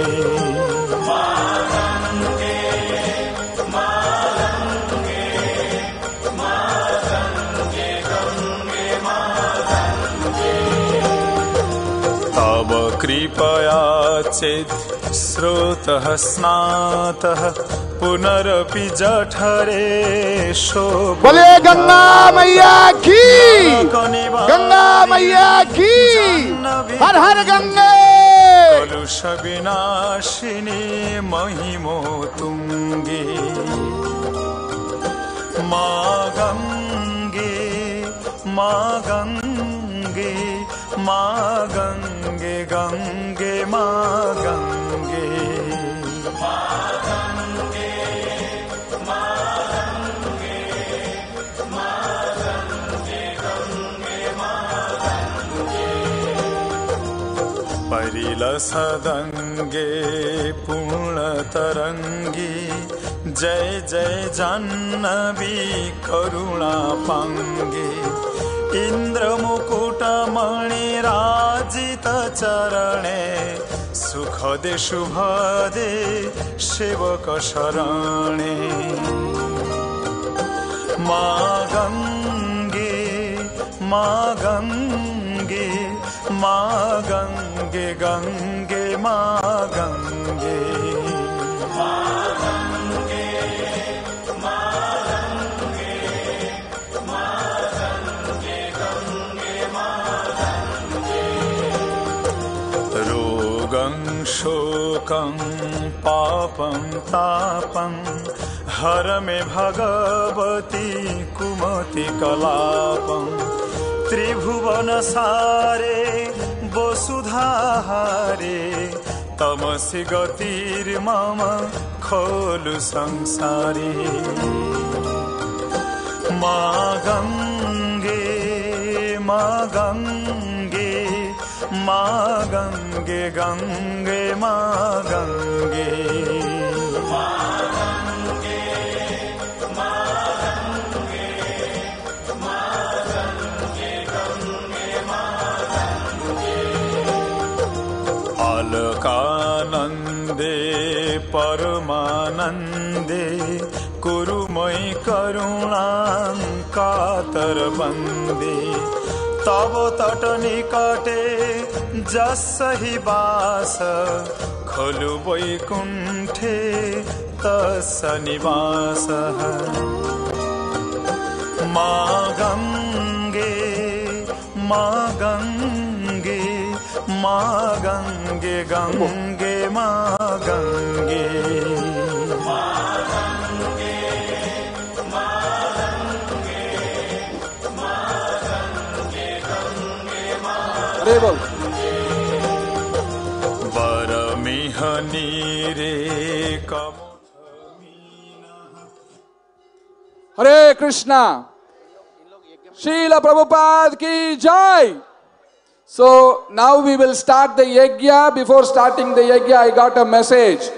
तव कृपया चेत् स्रोतः स्नातः पुनरपि जठरे शोभ। बोले गंगा मैया की, गंगा मैया की, हर हर गंगे। कलुष विनाशिनी महिमो तुंगे, माँ गंगे, माँ गंगे, माँ गंगे, गंगे माँ गंगे। परिलसदंगे पूर्णतरंगी, जय जय जाह्नवी करुणा पांगे। इंद्रमुकुटमणि राजित चरणे, सुखदे शुभदे सेवक शरणे। माँ गंगे, माँ गंगे, माँ गंगे, गंगे माँ गंगे। रोगं शोकं पापं तापं हर मे भगवती कुमति कलापं। त्रिभुवन सारे वसुधाहारे, तमसि गतिर्मम खलु संसारे। माँ गंगे, माँ गंगे, माँ गंगे, गंगे माँ गंगे। अलकानंदे परमानंदे, कुरु मयि करुणां कातर बंदे। तव तट निकटे जस्सहि वास, खलु वैकुंठे तस्य निवासः। माँ गंगे, माँ गंगे, माँ गंगे, गंगे माँ गंगे। हरे बोल। बरमिहनी रे हरे Krishna. Srila Prabhupada ki jai. So now we will start the yajna. Before starting the yajna, I got a message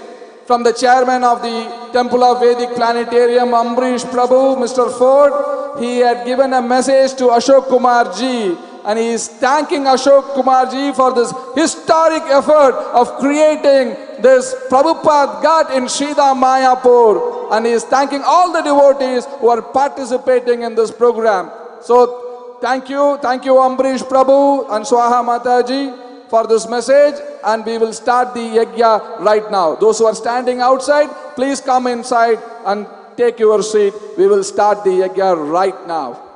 from the chairman of the Temple of Vedic Planetarium, Ambrish Prabhu, Mr. Ford. He had given a message to Ashok Kumar ji, and he is thanking Ashok Kumar ji for this historic effort of creating this Prabhupad Ghat in Sridham Mayapur. And he is thanking all the devotees who are participating in this program. So thank you Ambrish Prabhu and Swaha Mataji for this message, and we will start the yajna right now. Those who are standing outside, please come inside and take your seat. We will start the yajna right now.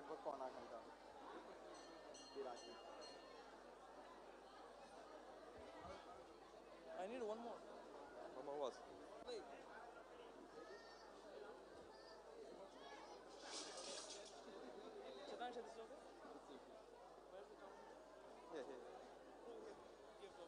I need one more. One more was. Chetansha, this is okay? Where's the count? Yeah, here. Give them.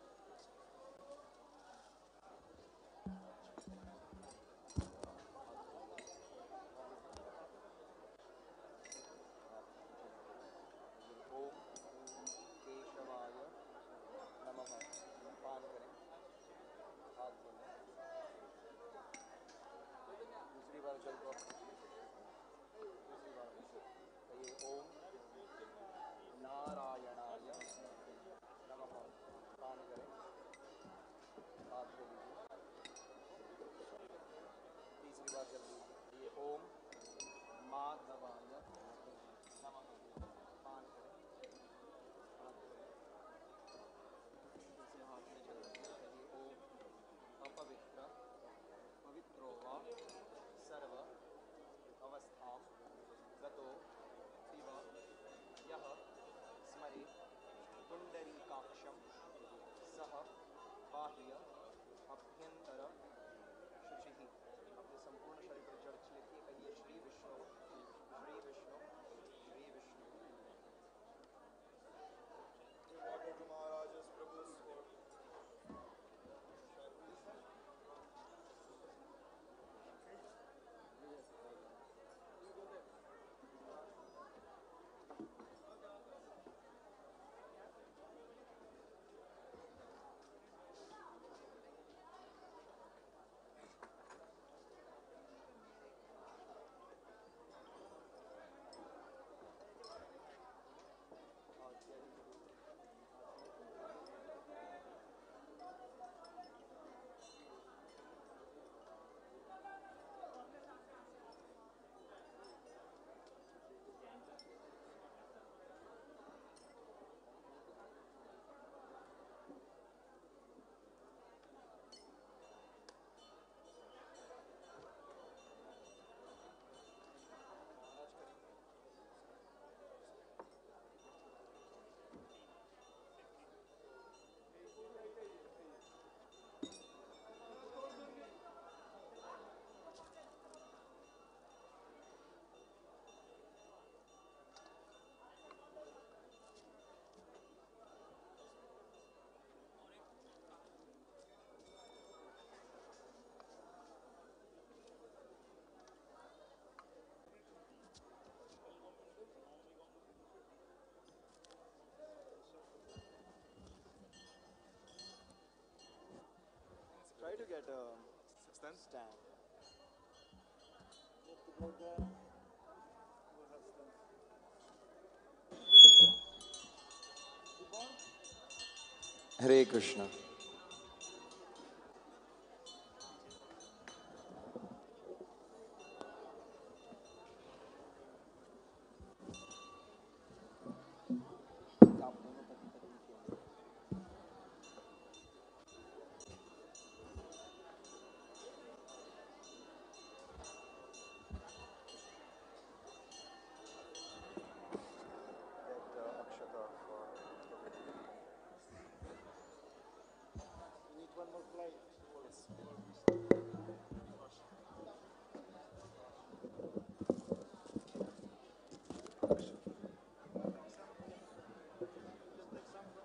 Try to get a stand. Hare Krishna.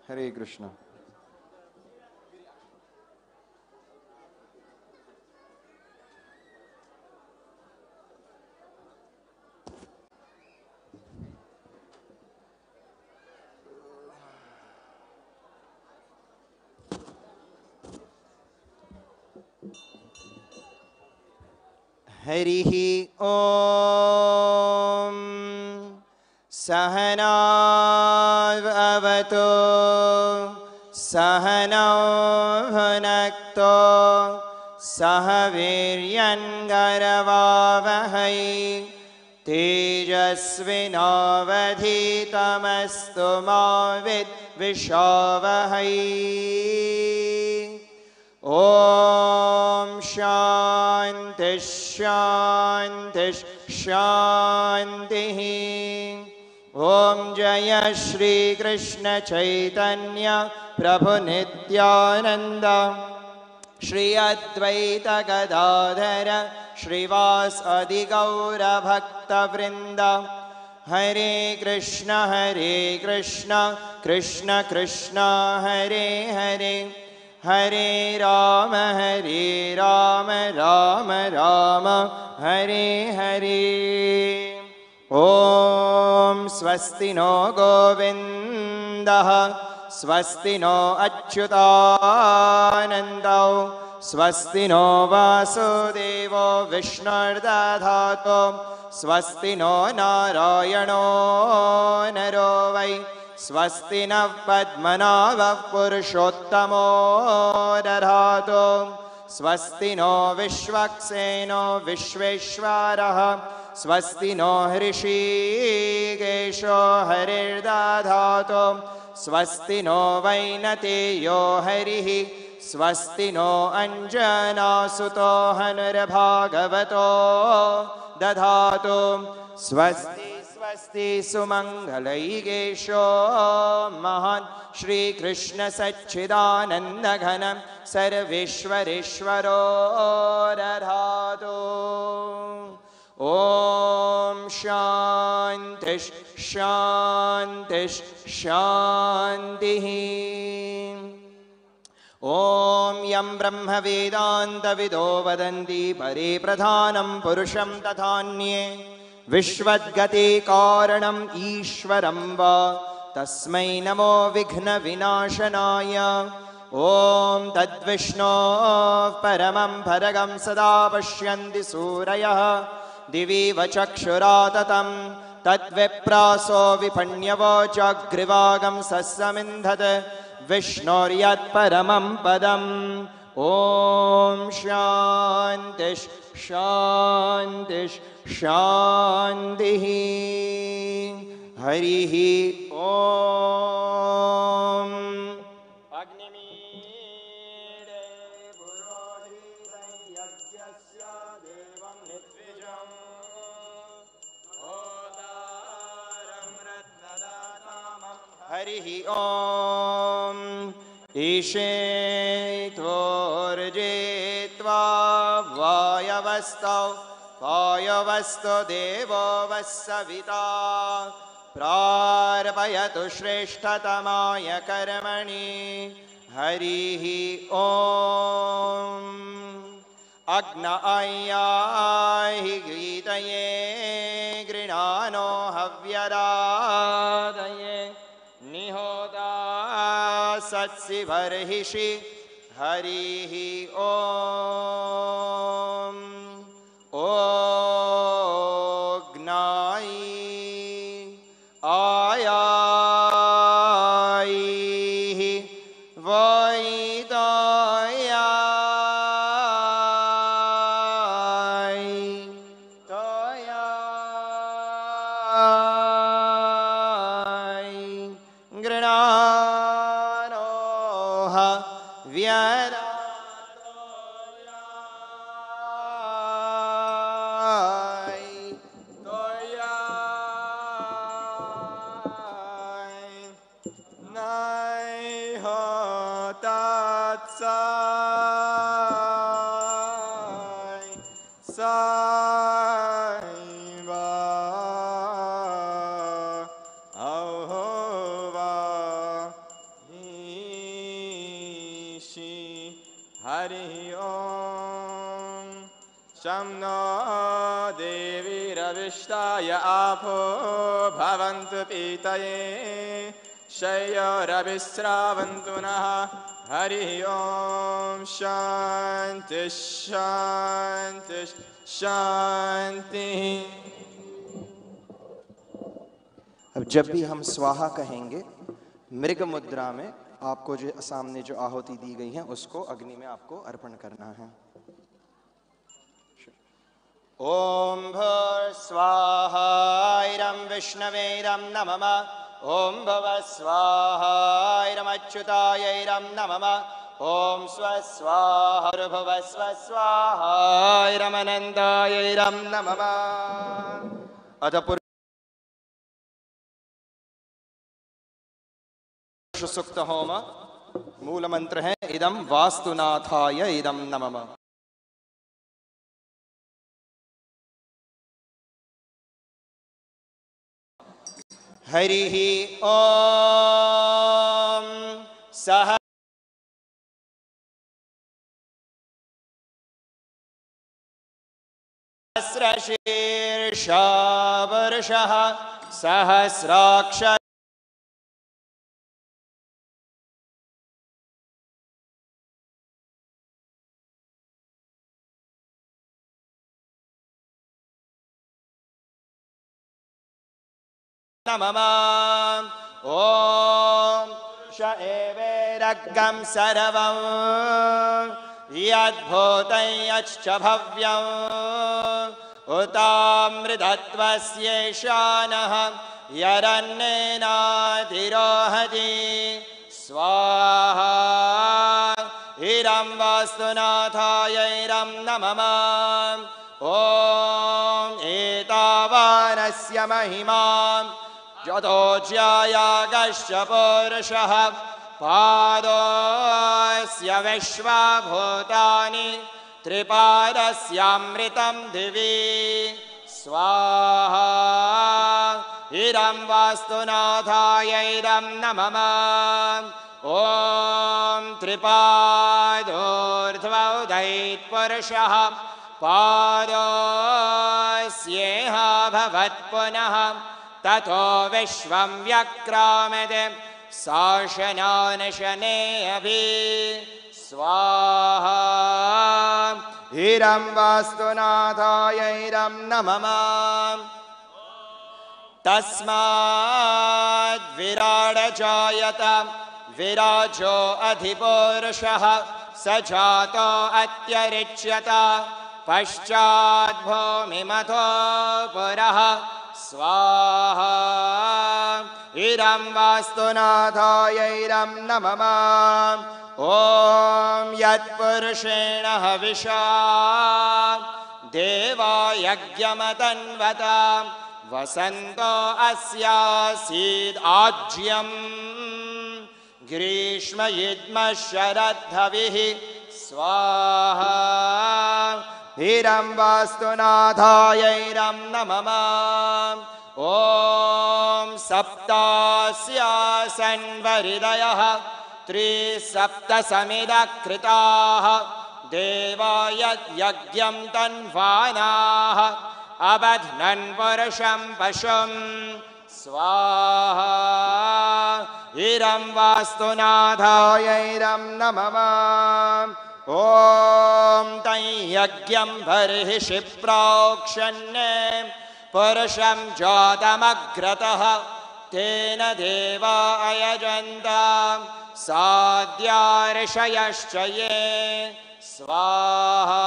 Hare Krishna. हरिः ॐ सहनावतु सहनौ भुनक्तु सह वीर्यङ्करवावहै तेजस्विनावधीतमस्तु मा विद्विषावहै ॐ शान्ति शान्ति शान्तिः ॐ जय श्री कृष्ण चैतन्य प्रभु नित्यानंद श्री अद्वैत गदाधर श्रीवासादि गौर भक्त वृंद हरे कृष्ण कृष्ण कृष्ण हरे हरे हरे राम राम राम हरे हरे ॐ स्वस्ति नो गोविन्दः स्वस्ति नो अच्युतानन्दौ स्वस्ति नो वासुदेवो विष्णुर्दधातु स्वस्ति नो नारायणो नरो वै स्वस्ति नः पद्मनाभः पुरुषोत्तमो दधातु स्वस्ति नो विश्वक्सेनो विश्वेश्वरः स्वस्ति नो हृषीकेशो हरिर्दधातु स्वस्ति नो वैनतेयो हरिः स्वस्ति नो अञ्जनासुतो हनुर्भागवतो दधातु स्वस्ति स्वस्ति सुमङ्गलैकेशो महान् श्रीकृष्ण सच्चिदानन्द घन सर्वेश्वरेश्वरो दधातु ॐ शान्ति शान्ति शान्तिः ॐ यं ब्रह्म वेदान्तविदो वदन्ति परे प्रधानं पुरुषं तथान्ये विश्वद्गते कारणम् ईश्वरं वा तस्मै नमो विघ्नविनाशनाय ॐ तद्विष्णोः परमं भरगं सदा पश्यन्ति सूरयः दिवि वचक्षुराततं तद्विप्रासो विपण्यवो जाग्रिवागं सस्समिन्धत् विष्णोर्यत्परमं पदम् ॐ शान्ति शान्ति शान्तिः हरिः ॐ अग्निमीडे पुरोहितं यज्ञस्य देवं निद्विजम् होतारं रत्नदातामं हरिः ॐ ईशेत्वोर्जेत्वा वायवस्तौ वायवस्तो देवो वस्सविता प्रार्पयतु श्रेष्ठतमाय कर्मणि हरिः ॐ अग्न आयाहि गीतये गृणानो हव्यदादये निहोदा सत्सि बर्हिषि हरिः ॐ ओग्नाई आयाई वैदायाई तयाई गृणानोह व्यरा आपो भवन्तु पीतये शय्योरविश्रावन्तु नः हरिः ॐ शान्ति शान्ति शान्तिः। अब जब भी हम स्वाहा कहेंगे मृग मुद्रा में आपको जो सामने जो आहुति दी गई है उसको अग्नि में आपको अर्पण करना है। ॐ भूर्स्वाहायं विष्णवेरं नमः ॐ भुवस्वाहायरमच्युतायैरं नमः ॐ स्वस्वाहायरमनन्दायैरं नमः। अथ सुक्त होम मूल मंत्र है इदम वास्तुनाथाय इदम नमः। हरिः ॐ सह सहस्रशीर्षा वर्षः सहस्राक्ष नमः। ॐ श एवेरग्गं सर्वं यद्भूतं यच्च भव्यं उतामृतत्वस्येषानः यरण्येनातिरोहति स्वाहा। इरं वास्तुनाथाय इरं नमः। ॐ एतावानस्य महिमा यतोज्यायागश्च पुरुषः पादोऽस्य विश्वभूतानि त्रिपादस्यामृतं दिवि स्वाहा। इदं वास्तुनाथाय इदं नमः। ॐ त्रिपादोर्ध्वोदयित्पुरुषः पादोऽस्येह भवत्पुनः ततो विश्वं व्यक्रामते शासनानशने अभि स्वाहा। इदं वास्तुनाथाय इदं नमः। तस्माद् विराड जायत विराजो अधिपुरुषः स जातो अत्यरिच्यत पश्चात् भूमिमथो पुरः स्वाहा। इदं वास्तुनाथाय इदं नमः। ॐ यत्पुरुषेण हविषा देवा यज्ञमतन्वत वसन्तो अस्यासीद् आज्यं ग्रीष्म युग्मः शरद्धविः स्वाहा। इदं वास्तुनाथाय इदं नमः। ॐ सप्तास्यासन्वहृदयः त्रिसप्तसमिदकृताः देवाय यज्ञं तन्वानाः अबध्नन् पुरुषं पशुं स्वाहा। इदं वास्तुनाथाय इदं नमः। ॐ तं यज्ञं बर्हिषि प्रोक्षन् पुरुषं जातमग्रतः तेन देवा अयजन्त साद्या ऋषयश्च ये स्वाहा।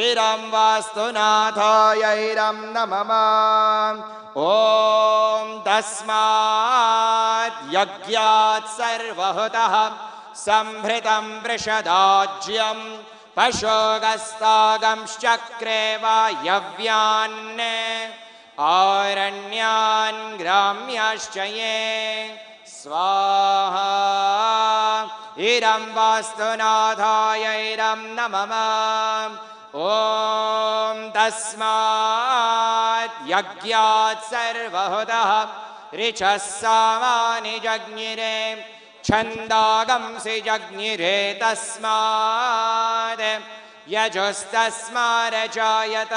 इदं वास्तुनाथाय इदं नमः। ॐ तस्मात् यज्ञात् सर्वहुतः संभृतं वृषदाज्यं पशोगस्तागंश्चक्रे वायव्यान् आरण्यान् ग्राम्याश्च ये स्वाहा। इदं वास्तुनाथाय इदं नमः। ॐ तस्मात् यज्ञात् सर्वहुतः ऋचः सामानि जज्ञिरे छन्दागंसि जज्ञिरे तस्मात् यजुस्तस्मारजायत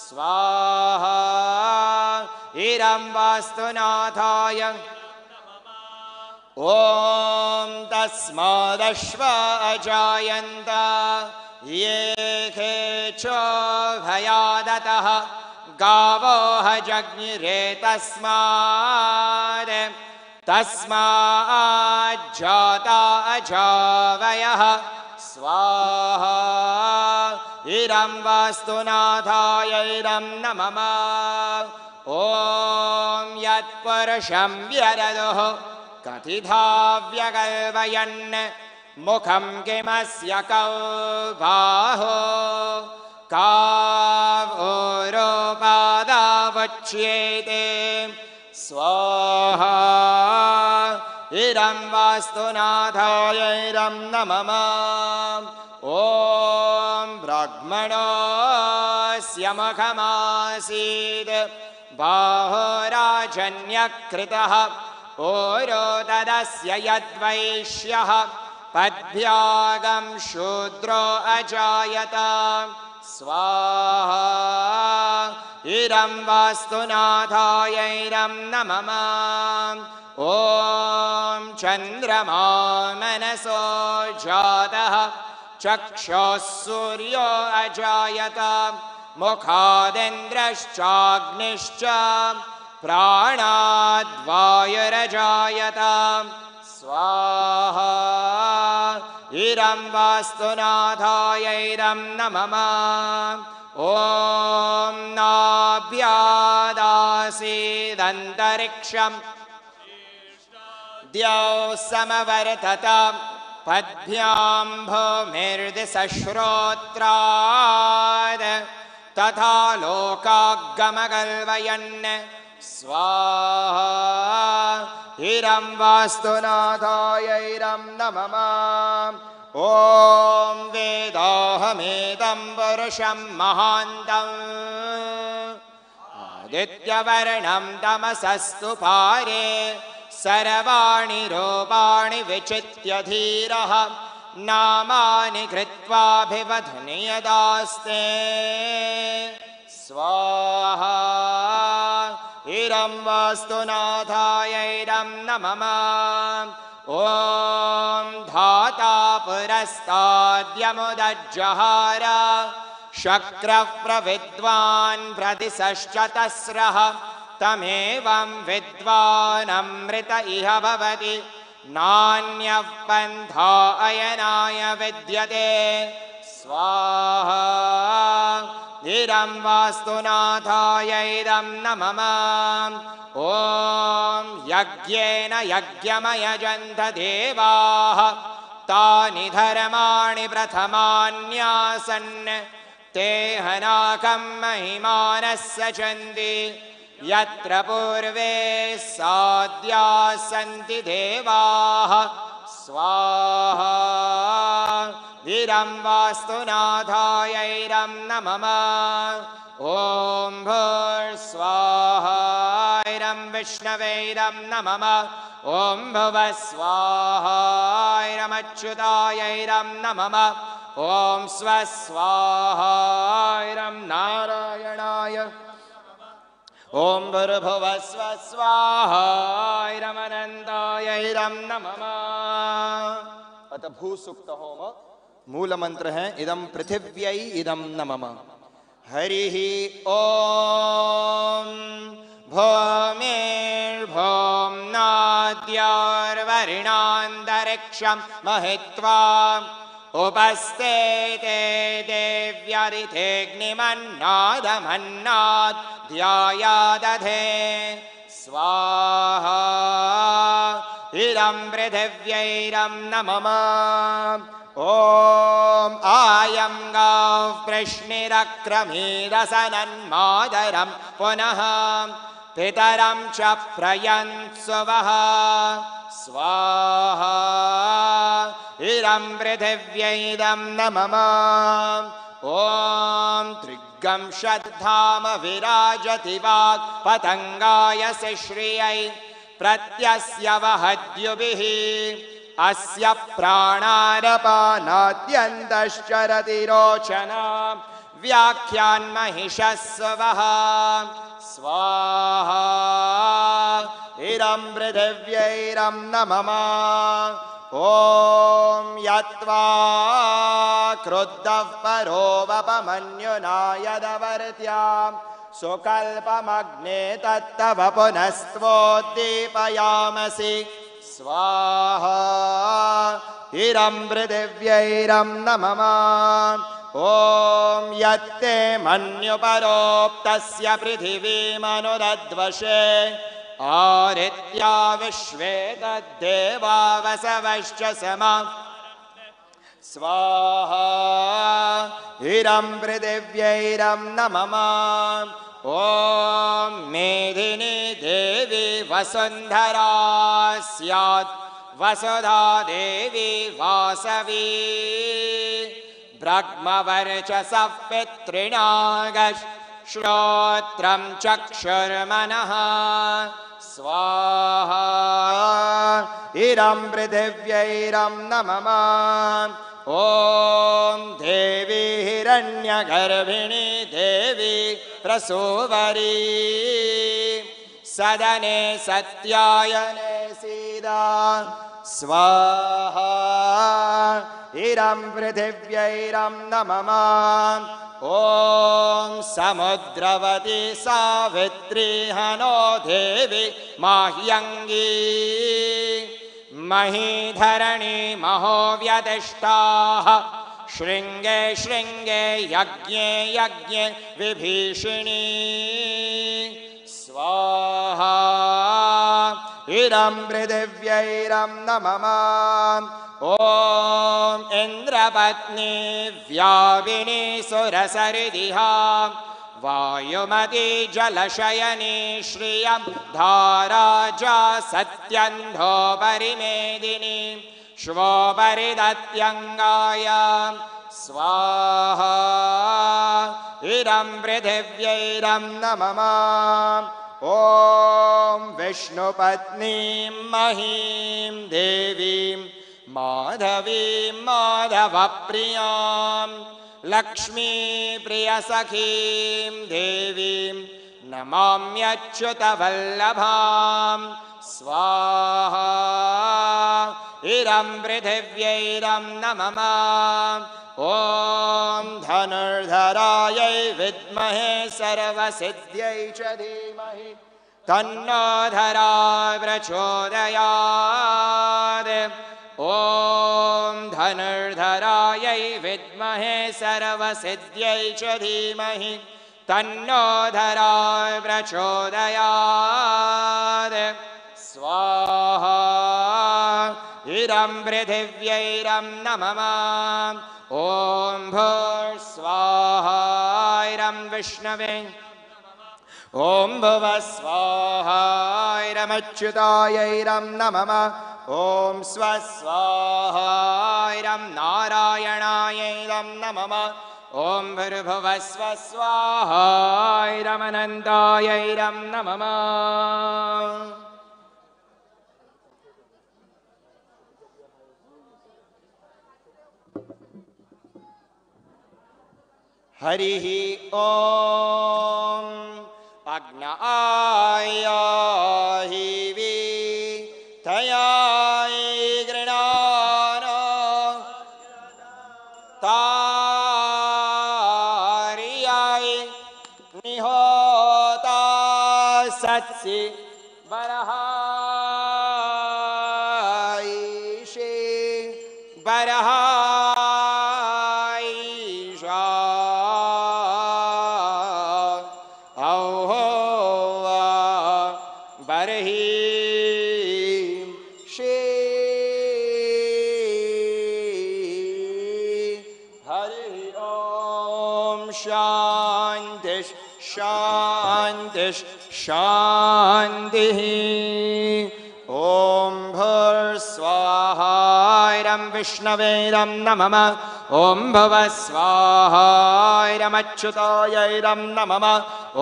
स्वाहा। इदं वास्तुनाथाय ॐ तस्मादश्व अजायन्त ये खेचोभयादतः गावो जज्ञिरे तस्मात् तस्माज्जाता अजावयः स्वाहा। इदं वास्तुनाथाय इदं नमः। ॐ यत्पुरुषं व्यददुः कथिथा व्यकल्पयन् मुखं किमस्य कौ बाहो कावोरोपादावच्येते स्वाहा। इरं वास्तुनाथाय इरं नमः ॐ ब्राह्मणस्य मुखमासीत् बाहुराजन्यकृतः ओरोदरस्य यद्वैश्यः पद्भ्यागं शूद्रो अजायत स्वाहा इरं वास्तुनाथाय इरं नमः ॐ चन्द्रमा मनसो जातः चक्षुः सूर्यो अजायत मुखादिन्द्रश्चाग्निश्च प्राणाद्वायुरजायत स्वाहा इरं वास्तुनाथाय इरं नमः ॐ नाभ्यादासीदन्तरिक्षं द्यौः समवर्तत पद्भ्यां भूमिर्दिशश्रोत्राद् तथा लोकागमकल्पयन् स्वाहा इरं वास्तुनाथाय इरं नमः ॐ वेदाहमेदं पुरुषं महान्तम् आदित्यवर्णं तमसस्तु पारे सर्वाणि रूपाणि विचित्य धीरः नामानि कृत्वाभिवदनीयदास्ते स्वाहा इरं वास्तुनाथाय इरं नमः ॐ धाता पुरस्ताद्यमुदज्जहार शक्रः प्रविद्वान् प्रतिशश्चतस्रः तमेवं विद्वानमृत इह भवति नान्यः पन्था अयनाय विद्यते स्वाहा इरं वास्तुनाथाय इरं नमः ॐ यज्ञेन यज्ञमयजन्त देवाः तानि धर्माणि प्रथमान्यासन् ते हनाकं महिमानः सचन्ति यत्र पूर्वे साद्याः सन्ति देवाः स्वाहा इरं वास्तुनाथाय इरं नमः ॐ भूर्स्वाहा इरं विष्णवे इरं नमः ॐ भुवस्वाहा इरमच्युताय इरं नमः ॐ स्वस्वाहा इरं नारायणाय ॐ भूर्भुवस्व स्वाहा इरमनन्ताय इरं नमः। अतः भूसुक्त होम मूल मंत्र है इदं पृथिव्यै इदं नमः। हरिः ॐ भूमिर्भुम्नाद्योर्वरिणान्तरिक्षं महित्वा उपस्ते ते देव्यरिथेऽग्निमन्नादमन्नाद् ध्यायादधे स्वाहा इदं पृथिव्यैरं नमः ॐ आयं गौः कृष्णिरक्रमीदसनन्मादरं पुनः पितरं च प्रयन्सुवः स्वाहा इदं पृथिव्यैरं नमः ॐ त्रिगं षद्धाम विराजति वाक् पतङ्गायसि श्रियै प्रत्यस्य वहद्युभिः अस्य प्राणारपानाद्यन्तश्चरति रोचना व्याख्यान्महिषस्वः स्वाहा इदं पृथिव्यैरं नमः ॐ यत्वा क्रुद्धः परो वपमन्युना यदवर्त्यां सुकल्पमग्ने तत्तव पुनस्त्वोद्दीपयामसि स्वाहा इदं पृथिव्यैरं नमः ॐ यत्ते मन्युपरोक्तस्य पृथिवीमनुरद्वशे आदित्या विश्वे तद्देवा वसवश्च समा स्वाहा इदं पृथिव्यैरं नमः ॐ मेदिनी देवी वसुन्धरा स्यात् वसुधा देवी वासवी ब्रह्मवर्चसः पितॄणां श्रोत्रं चक्षुर्मनः स्वाहा इरं पृथिव्यैरं नमः ॐ देवी हिरण्यगर्भिणी देवी प्रसूवरी सदने सत्यायने सीदा स्वाहा इरं पृथिव्यैरं नमः ॐ समुद्रवती सावित्री हनो देवी माह्यङ्गी महीधरणी महोव्यतिष्ठाः शृङ्गे शृङ्गे यज्ञे यज्ञे विभीषिणी स्वाहा इरं पृथिव्यैरं नमः ॐ इन्द्रपत्नी व्यापिनी सुरसरिदिहा वायुमती जलशयनी श्रियं धाराजा सत्यन्धो परिमेदिनी श्वोपरिदत्यङ्गाय स्वाहा इरं पृथिव्यैरं नमः ॐ विष्णुपत्नीं महीं देवीं माधवीं माधवप्रियां लक्ष्मीप्रियसखीं देवीं नमाम्यच्युतवल्लभां स्वाहा इरं पृथिव्यैरं नमः ॐ धनुर्धरायै विद्महे सर्वसिद्ध्यै च धीमहि तन्नो धरा प्रचोदयात् ॐ धनुर्धरायै विद्महे सर्वसिद्ध्यै च धीमहि तन्नो धरा प्रचोदयात् स्वाहा इरं पृथिव्यैरं नमः ॐ भूर्स्वाहा इरं विष्णवे ॐ भुवस्वाहा इरमच्युतायैरं नमः ॐ स्वस्वाहा इरं नारायणायैरं नमः ॐ भूर्भुवस्वस्वाहा इरमनन्तायैरं नमः हरिः ॐ अग्नायाहि तयाय गृणान तारियाय निहोता सत्सि बरहायिषे बरहायिषा शान्तिः ॐ भूर्स्वाहा इरं विष्णवेरं नमः ॐ भुवस्वाहा इरमच्युतायैरं नमः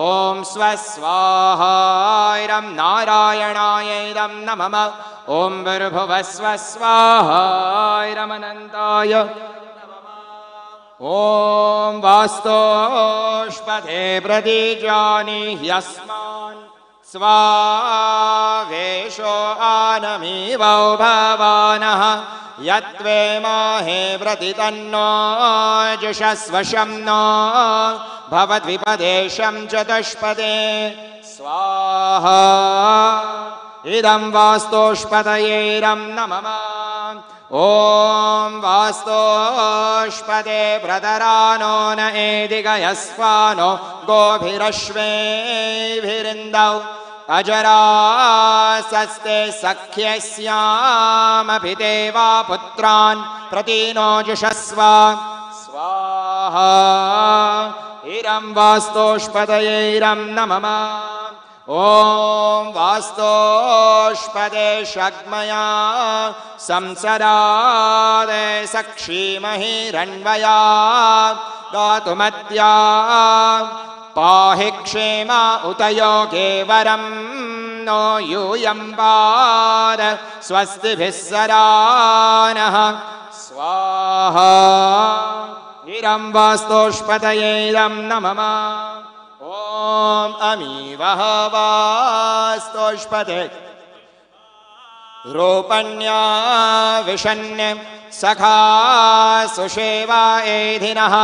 ॐ स्वस्वाहा इरं नारायणायैरं नमः ॐ भूर्भुवस्वस्वाहा इरमनन्ताय ॐ वास्तोष्पथे प्रतीजानि ह्यस्मान् स्वावेशो आनमीवौ भवानः यत्वे माहे प्रतितन्नो जुषस्वशं नो भवद्विपदेशं चतुष्पदे स्वाहा इदं वास्तोष्पतयैरं नमः ॐ वास्तोष्पदे प्रतरानो न एदिगयस्वानो गोभिरश्वेभिरिन्दौ अजरासस्ते सख्यस्यामपि देवा पुत्रान् प्रतीनो जुषस्व स्वाहा इरं वास्तोष्पदयैरं नमः ॐ वास्तोष्पदे शग्मया संसरादे सक्षीमहिरण्वया गातुमद्या पाहि क्षेमा उत योगे वरं नो यूयं पार स्वस्तिभिः सरानः स्वाहा इरं वास्तोष्पदये इरं नमः ॐ अमीवः वास्तोष्पदे रूपण्या विशन्य सखा सुषेवा एधिनः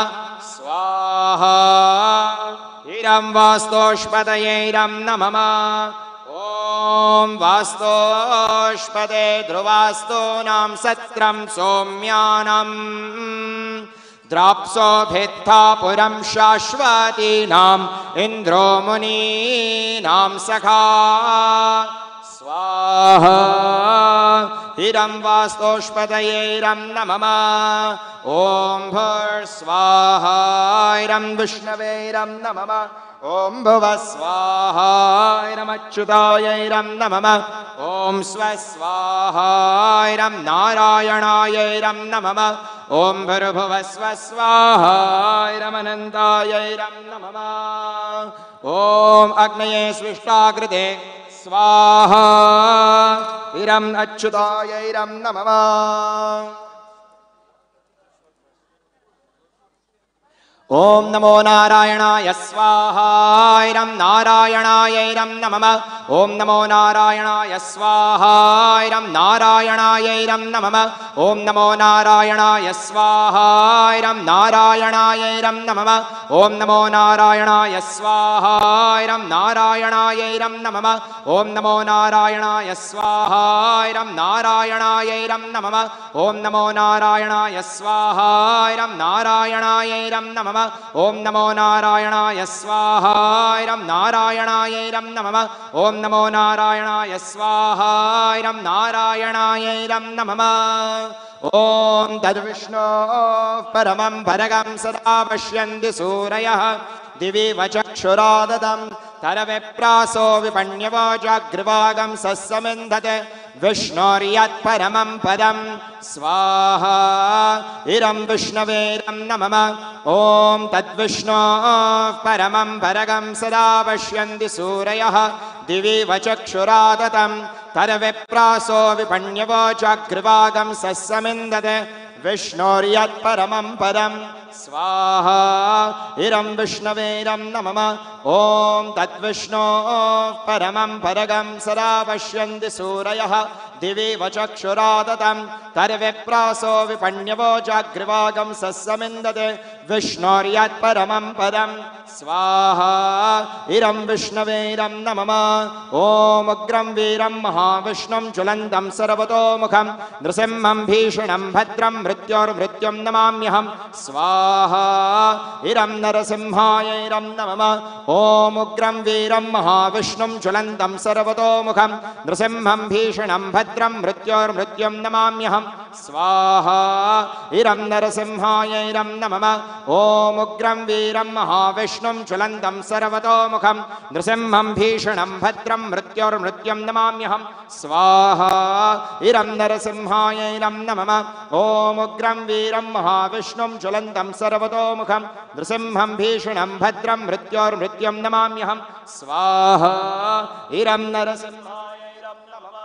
स्वाहा इरं वास्तोष्पदये इरं नमः ॐ वास्तोष्पदे ध्रुवास्तूनां सत्रं सौम्यानां द्राप्सो भित्था पुरं शाश्वतीनाम् इन्द्रो मुनीनां सखा स्वाहा इरं वास्तोष्पदये इरं नमः ॐ भूर्स्वाहा इरं विष्णवे इरं नमः ॐ भुवः स्वाहा इरमच्युताय इरं नमः ॐ स्वस्वाहा इरं नारायणाय इरं नमः ॐ भूर्भुवः स्वस्वाहा इरमनन्ताय इरं नमः ॐ अग्नये स्विष्टाकृते स्वाहा इरम् अच्युताय इरं नमः ॐ नमो नारायणाय स्वाहा इरं नारायणाय इरं नमः ॐ नमो नारायणाय स्वाहा इरं नारायणाय इरं नमः ॐ नमो नारायणाय स्वाहा इरं नारायणाय इरं नमः ॐ नमो नारायणाय स्वाहा इरं नारायणाय इरं नमः ॐ नमो नारायणाय स्वाहा इरं नारायणाय इरं नमः ॐ नमो नारायणाय स्वाहा इरं नारायणाय इरं नमः ॐ नमो नारायणाय स्वाहा इरं नारायणाय इरं नमः ॐ नमो नारायणाय स्वाहा इरं नारायणाय इरं नमः ॐ तद्विष्णो परमं भरगं सदा पश्यन्ति सूरयः दिवि वचक्षुराददं तरविप्रासो विपण्यवोजाग्रवागं सस्समिन्धते विष्णोर्यत्परमं पदं स्वाहा इरं विष्णवे इरं नमः ॐ तद्विष्णो परमं भरगं सदा पश्यन्ति सूरयः दिवि वचक्षुरादतं तरविप्रासो विपण्यवोजाग्रवागं सस्समिन्धते विष्णोर्यत्परमं पदं स्वाहा इरं विष्णवे इरं नमः ॐ तद्विष्णो परमं भरगं सदा पश्यन्ति सूरयः दिवि वचक्षुरादतं तरविप्रासो विपण्यवोजाग्रवागं सस्समिन्धते विष्णोर्यत्परमं पदं स्वाहा इरं विष्णवे इरं नमः ॐ उग्रं वीरं महाविष्णुं ज्वलन्तं सर्वतोमुखं नृसिंहं भीषणं भद्रं मृत्योर्मृत्युं नमाम्यहं स्वाहा इरं नरसिंहाय इरं नमः ॐ उग्रं वीरं महाविष्णुं ज्वलन्तं सर्वतोमुखं नृसिंहं भीषणं भद्रं मृत्योर्मृत्युं नमाम्यहं स्वाहा इरं नरसिंहाय इरं नमः ॐ उग्रं वीरं महाविष्णुं ज्वलन्तं सर्वतोमुखं नृसिंहं भीषणं भद्रं मृत्योर्मृत्युं नमाम्यहं स्वाहा इरं नरसिंहाय इरं नमः ॐ उग्रं वीरं महाविष्णुं ज्वलन्तं सर्वतोमुखं नृसिंहं भीषणं भद्रं मृत्योर्मृत्युं नमाम्यहं स्वाहा इरं नरसिंहाय इरं नमः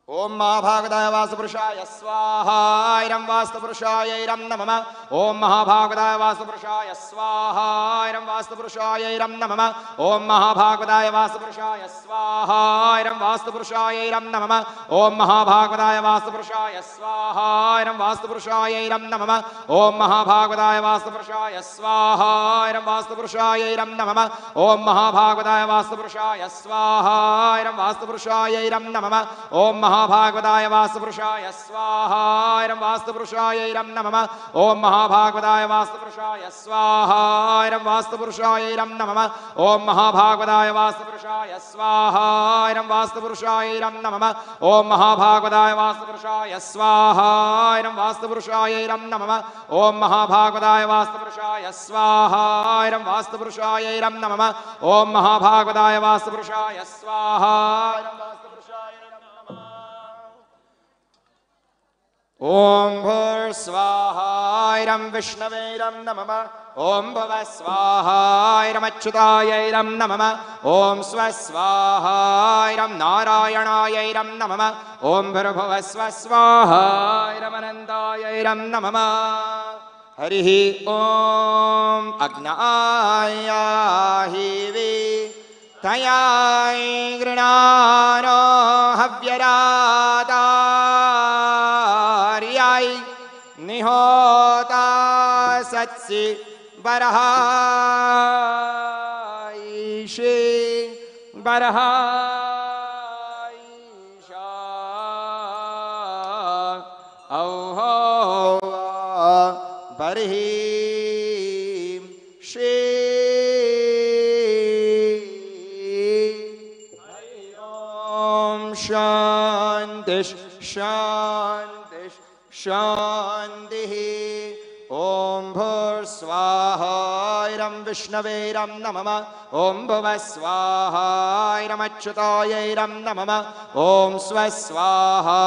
ओम महाभागदाय वास्तुपुरुषाय स्वाहा इरं वास्तुपुरुषाय इरं नमः ओम महाभागदाय वास्तुपुरुषाय स्वाहा इरं वास्तुपुरुषाय इरं नमः ओम महाभागदाय वास्तुपुरुषाय स्वाहा इरं वास्तुपुरुषाय इरं नमः ओम महाभागदाय वास्तुपुरुषाय स्वाहा इरं वास्तुपुरुषाय इरं नमः ओम महाभागदाय वास्तुपुरुषाय स्वाहा इरं वास्तुपुरुषाय इरं नमः ओम महाभागदाय वास्तुपुरुषाय स्वाहा इरं वास्तुपुरुषाय इरं नमः ओम महाभागदाय महाभागवताय वास्तुपुरुषाय स्वाहा इरं वास्तुपुरुषाय इरं नमः ओम महाभागवताय वास्तुपुरुषाय स्वाहा इरं वास्तुपुरुषाय इरं नमः ओम महाभागवताय वास्तुपुरुषाय स्वाहा इरं वास्तुपुरुषाय इरं नमः ओम महाभागवताय वास्तुपुरुषाय स्वाहा इरं वास्तुपुरुषाय इरं नमः ओम महाभागवताय वास्तुपुरुषाय स्वाहा इरं वास्तुपुरुषाय इरं नमः ओम महाभागवताय वास्तुपुरुषाय स्वाहा इरं वास्तुपुरुषाय इरं नमः ओम भूर्स्वाहा इरं विष्णवे इरं नमः ओम भुवस्वाहा इरं अच्युताय इरं नमः ओम स्वस्वाहा इरं नारायणाय इरं नमः ओम भूर्भुवस्वस्वाहा इरं अनन्ताय इरं नमः हरिः ओम अग्नायाहि तयाय गृणानो हव्यरातार्याय निहोता सत्सि बरहायिषे बरहायिषा औहो बर्हि श्री ओम शांति शांति शांति ओम भूर्स्वाहा इरं विष्णवे इरं नमः ओम भुवस्वाहा इरं अच्युताय इरं नमः ओम स्वस्वाहा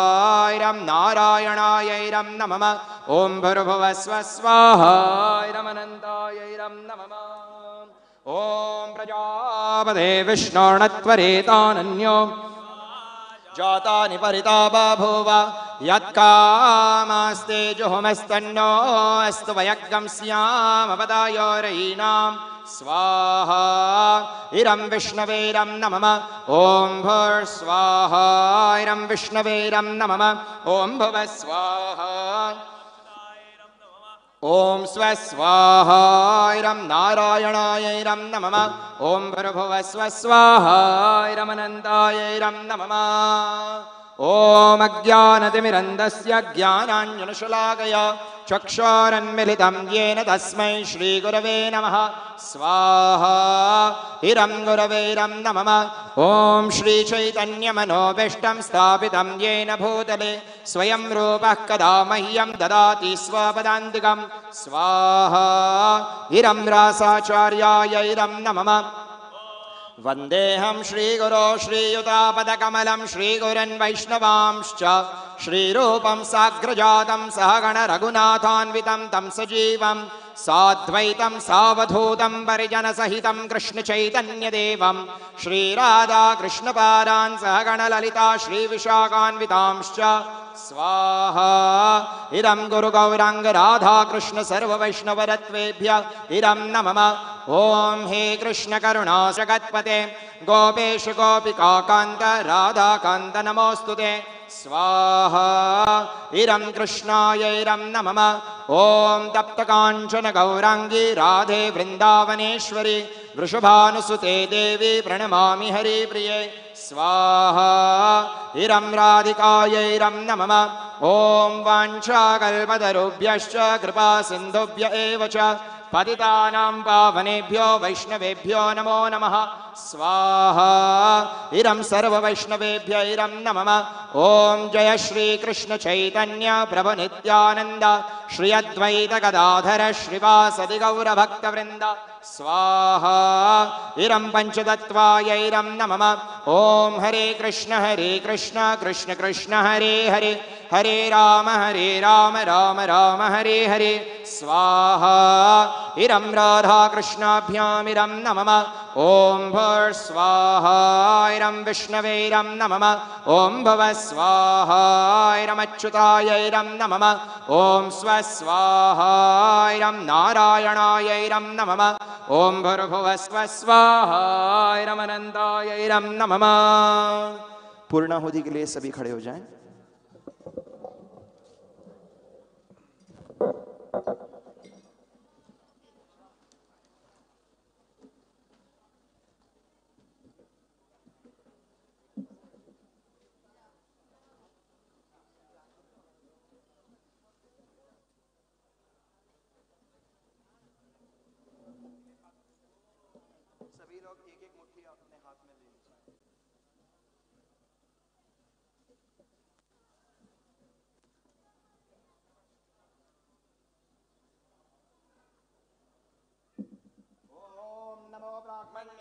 इरं नारायणाय इरं नमः ओम भूर्भुवस्वस्वाहा इरं अनन्ताय इरं नमः ओम प्रजापते विष्णोर्नत्वरेतानन्यो जातानि परिता बभूव यत्कामास्ते जुहुमस्तन्नो अस्तु वयग्गं स्यामपदायोरयीनां स्वाहा इरं विष्णवे इरं नमः ओम भूर्स्वाहा इरं विष्णवे इरं नमः ओम भुवस्वाहा ओम स्वस्वाहा इरं नारायणाय इरं नमः ओम भूर्भुवस्वस्वाहा इरं अनन्ताय इरं नमः ओम अज्ञानतिमिरन्धस्य ज्ञानाञ्जनशलाकया चक्षुरुन्मीलितं येन तस्मै श्रीगुरवे नमः स्वाहा इरं गुरवे इरं नमः ओम श्रीचैतन्यमनोभीष्टं स्थापितं येन भूतले स्वयं रूपः कदा मह्यं ददाति स्वपदान्तिकं स्वाहा इरं रासाचार्याय इरं नमः वन्देऽहं श्रीगुरो श्रीयुतापदकमलं श्रीगुरन् वैष्णवांश्च श्रीरूपं साग्रजातं सहगण रघुनाथान्वितं तं सजीवं साद्वैतं सावधूतं परिजनसहितं कृष्णचैतन्यदेवं श्रीराधाकृष्णपादान् सहगण ललिता श्रीविशाखान्वितांश्च स्वाहा इरं गुरुगौराङ्ग राधाकृष्ण सर्ववैष्णवरत्वेभ्य इरं नमः ओम हे कृष्ण करुणा जगत्पते गोपेश गोपिकान्त राधाकान्त नमोस्तुते स्वाहा इरं कृष्णाय इरं नमः ओम तप्तकाञ्चन गौरांगी राधे वृंदावनेश्वरी वृषभानुसुते देवी प्रणमामि हरिप्रिये स्वाहा इरं राधिकाय इरं नमः ओम वाञ्छाकल्पतरुभ्यश्च कृपा सिन्धुभ्य एव च पतितानां पावनेभ्यो वैष्णवेभ्यो नमो नमः स्वाहा इरं सर्ववैष्णवेभ्य इरं नमः ओम जय श्री कृष्ण चैतन्य प्रभु नित्यानंद श्री अद्वैत गदाधर श्रीवासदि गौर भक्तवृंद स्वाहा इरं पंचतत्वाय इरं नमः ओम हरे कृष्ण कृष्ण कृष्ण हरे हरे हरे राम राम राम हरे हरे स्वाहा इरं राधा कृष्णाभ्याम् इरं नमः ओम भूर्स्वाहा इरं विष्णवे इरं नमः ओम भुवस्वाहा इरं अच्युताय इरं नमः ओम स्वस्वाहा इरं नारायणाय इरं नमः ओम भूर्भुवस्वस्वाहा इरं अनन्ताय इरं नमः। पूर्णाहुति के लिए सभी खड़े हो जाएं।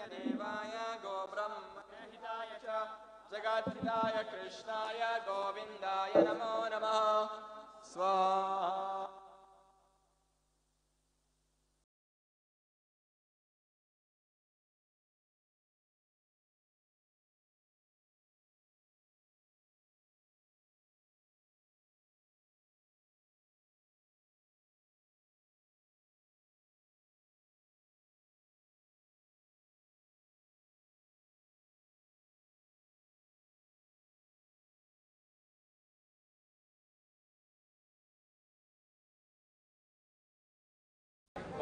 देवाय गो ब्रह्मणहिताय च जगद्धिताय कृष्णाय गोविन्दाय नमो नमः स्वाहा।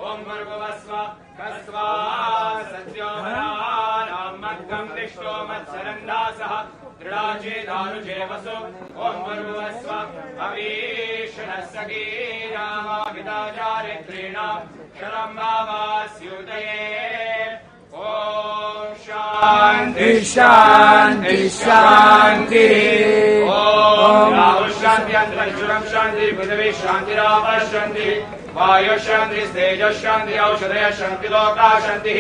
ओम भर्गवस्व कस्वा सत्यो वरानां मग्गं दिष्टो मत्सरन्दासः दृढाचे दारुचे वसु। ओम भर्गवस्व अवीक्षणस्सगीरामाविदाचारित्रेणां शरं भावास्युदये। ओम शांति शांति शांति। ओम राहु शांति अंतरिक्षं शांति पृथ्वी शांति राव शांति वायु शांति तेज शांति औषधय शांति लोका शांति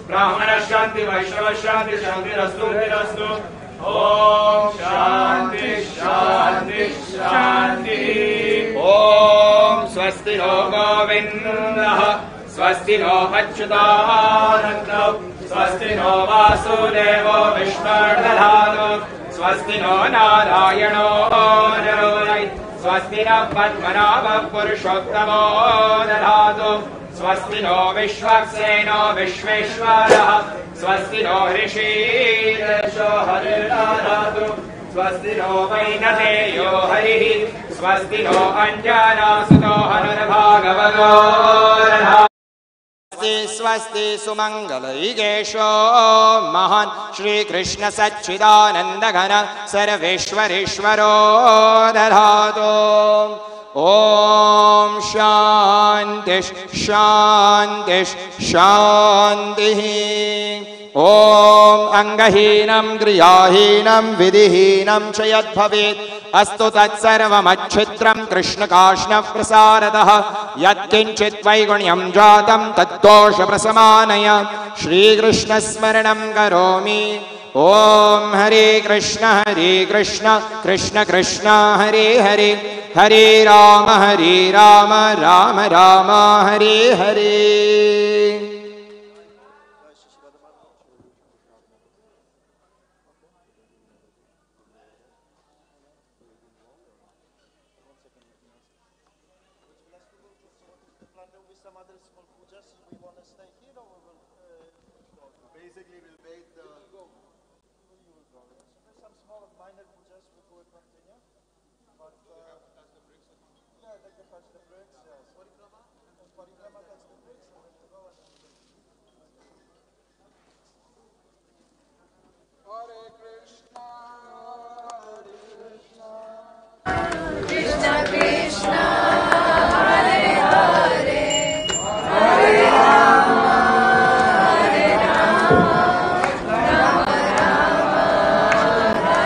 ब्राह्मण शांति वैष्णव शांति शांतिरस्तु रस्तु। ओम शांति शांति शांति। ओम स्वस्ति नो गोविन्दः स्वस्ति नो अच्युतानन्दः स्वस्ति नो वासुदेवो विष्णुर्दधातु स्वस्ति नो नारायणो नरोऽयि स्वस्ति न पद्मनाभः पुरुषोत्तमो दधातु स्वस्ति नो विश्वक्सेनो विश्वेश्वरः स्वस्ति नो ऋषीर्यशो हरिर्दधातु स्वस्ति नो वैनतेयो हरिः स्वस्ति नो अञ्जनासुतो हनुर्भागवतो दधातु। स्वस्ति सुमंगलयुगेशो महान् श्रीकृष्ण सच्चिदानन्दघन सर्वेश्वरेश्वरो दधातु। ओम शांति शांति शांतिः। ओम अंगहीनं गृहहीनं विधिहीनं च यद्भवेत् अस्तु तत्सर्वमच्छिद्रं कृष्णकाष्णः प्रसारतः यत्किञ्चित् वैगुण्यं जातं तद्दोषप्रशमानय श्रीकृष्णस्मरणं करोमि। ओम हरे कृष्ण कृष्ण कृष्ण हरे हरे हरे राम राम राम हरे हरे।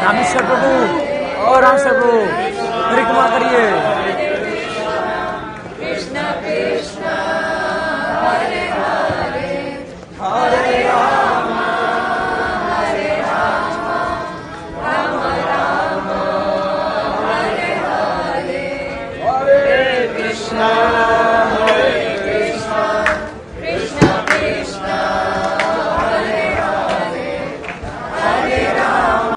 रामेश्वर प्रभु और रामेश्वर प्रभु परिक्रमा करिए। Krishna Krishna Hare Hare Hare Ram Ram Ram Hare Hare Hare Krishna Krishna Krishna Hare Hare Hare Ram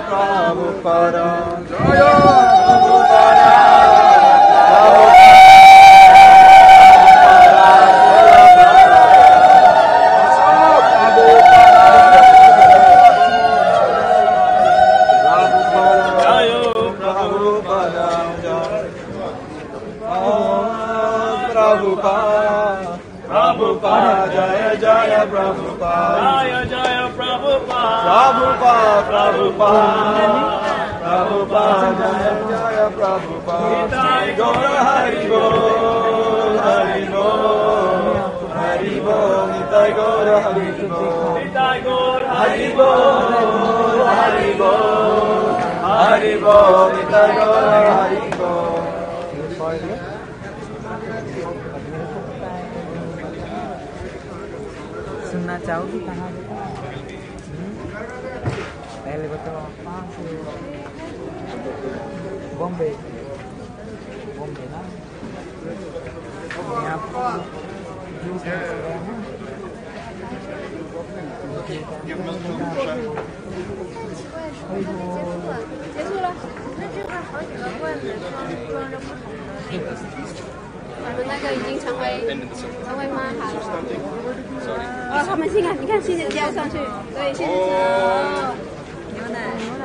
Prabhupada Jaya Jaya Prabhupada. Jaya Jaya Prabhupada. Prabhupada, Prabhupada. Prabhupada, Jaya Jaya Prabhupada. Nitai Gaura Hari Bol, Hari Bol, Hari Bol, Nitai Gaura Hari Bol. Nitai Gaura Hari Bol, Hari Bol, Hari Bol, Nitai Gaura Hari Bol. सुनना चाहोगी कहाँ पहले बताओ कहाँ से बॉम्बे बॉम्बे ना यहाँ结束了，那这块好几个罐子装着不同的那个，咱们那个已经成为妈哈了。哦，他们先看，你看谢谢交上去，对，谢谢交。牛奶，牛奶。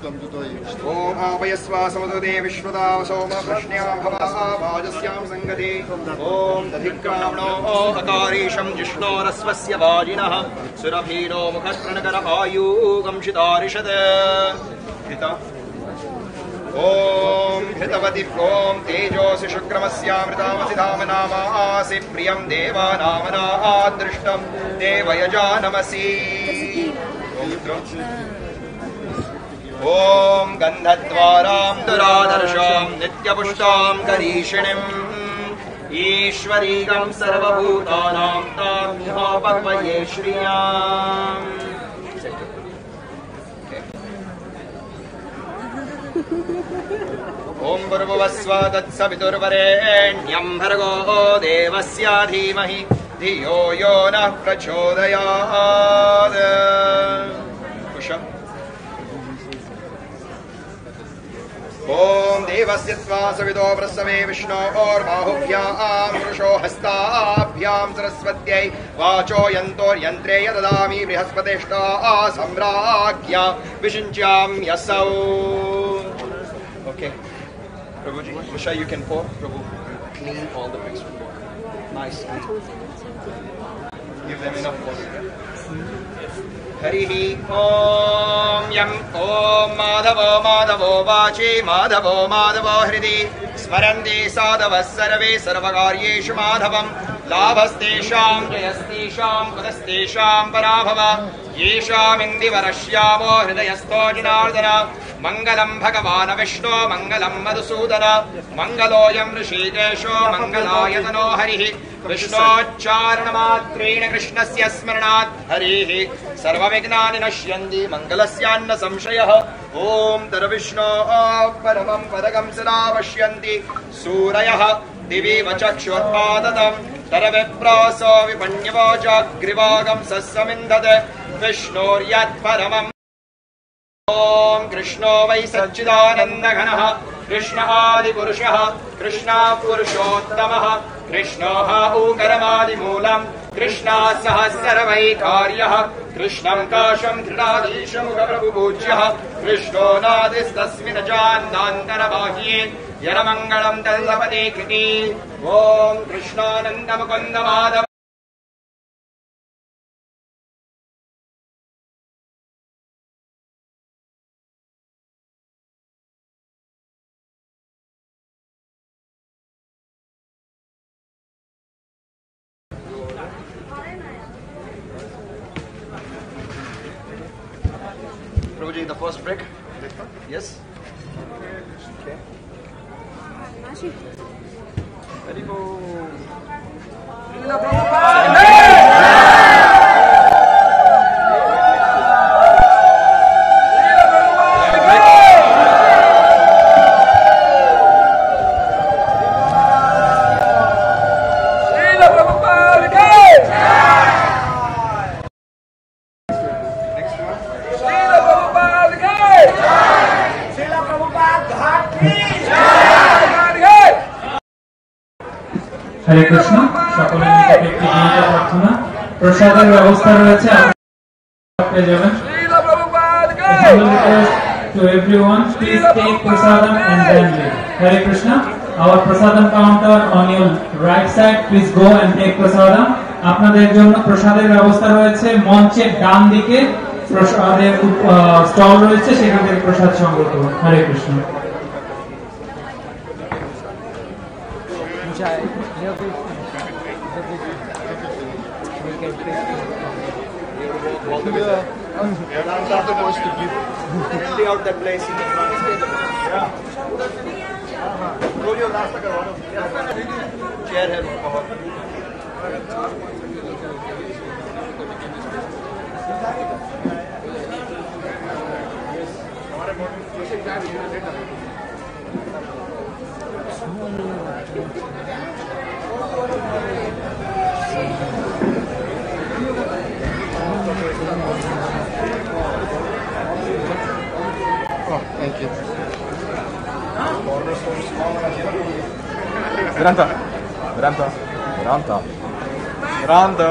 ओम आवयस्वा समदुदे विश्वदा सोम प्रश्न्या भवा वाजस्यां संगते ओम दधिक्रामणो अकारीशं जिष्णोरस्वस्य वाजिनः सुरभीनो मुखस्त्रणकर आयुगंशितारिषद हित ओम हितवति ओम तेजोसि शुक्रमस्यामृतामसि धाम नामासि प्रियं देवानामनादृष्टं देवयजानमसि ओम गंधद्वारां दुरादर्शां नित्यपुष्टां करीषिणीम् ईश्वरीगं सर्वभूतानां तां महापक्वये श्रियाम् ओम भूर्भुवस्व तत्सवितुर्वरेण्यं भर्गो देवस्य धीमहि धियो यो नः प्रचोदयात् ओम देवस्य त्वा सवितो प्रसवे विष्णोर्बाहुभ्यां पुरुषो हस्ताभ्यां सरस्वत्यै वाचो यन्तोर्यन्त्रे यददामि बृहस्पतिष्ठा सम्राज्ञा विषिञ्च्यां यसौ Okay, Prabhuji, Usha, you can pour. Prabhu, clean all the mixed water. Nice. Give them enough water. Harihi Om Yam Om Madhavo Madhavo Vachi Madhavo Madhavo Hridi Smaranti Sadhavas Sarve Sarvakaryeshu Madhavam Labhastesham Jayastesham Padastesham Parabhava Yesham Indivarashyamo Hridayasto Janardana Mangalam Bhagavana Vishnu Mangalam Madhusudana Mangaloyam Rishikesho Mangalayatano Harihi Vishnocharanamatrena Krishnasya Smaranat Harihi Sarvavignani Nashyanti Mangalasyanna Samshayah Om Taravishno Paramam Padagam Sadavashyanti Surayah Divi Vachakshurpadatam Taravipraso Vipanyavojagrivagam Sassamindade Vishnoryat Paramam Om Krishno Vai Satchidanandaganaha Krishna Adi Purushaha Krishna Purushottamaha Krishna Ukaramadi Moolam Krishna Sahasravai Karyaha Krishnam Kasham Kridadisham Prabhu Pujyaha Krishno Nadistasmin Jandantarabahye Yaramangalam Dalapade Kriti Om Krishna Nandamukunda Madhava Prabhuji, the first break? Yes? Okay. Very good. হরে কৃষ্ণ সকলের নিকটে একটি বিনীত প্রার্থনা প্রসাদের ব্যবস্থা রয়েছে পেয়ে যাবেন to everyone, please take prasadam and then leave. Hare Krishna. Our prasadam counter on your right side. Please go and take prasadam. আপনাদের জন্য প্রসাদের ব্যবস্থা রয়েছে মঞ্চের ডান দিকে প্রসাদের স্টল রয়েছে সেখান থেকে প্রসাদ সংগ্রহ করুন হরে Krishna I'm not supposed to give out that place in the front. Chair है बहुत Thank you. Veranta. Veranta. Veranta. Veranta.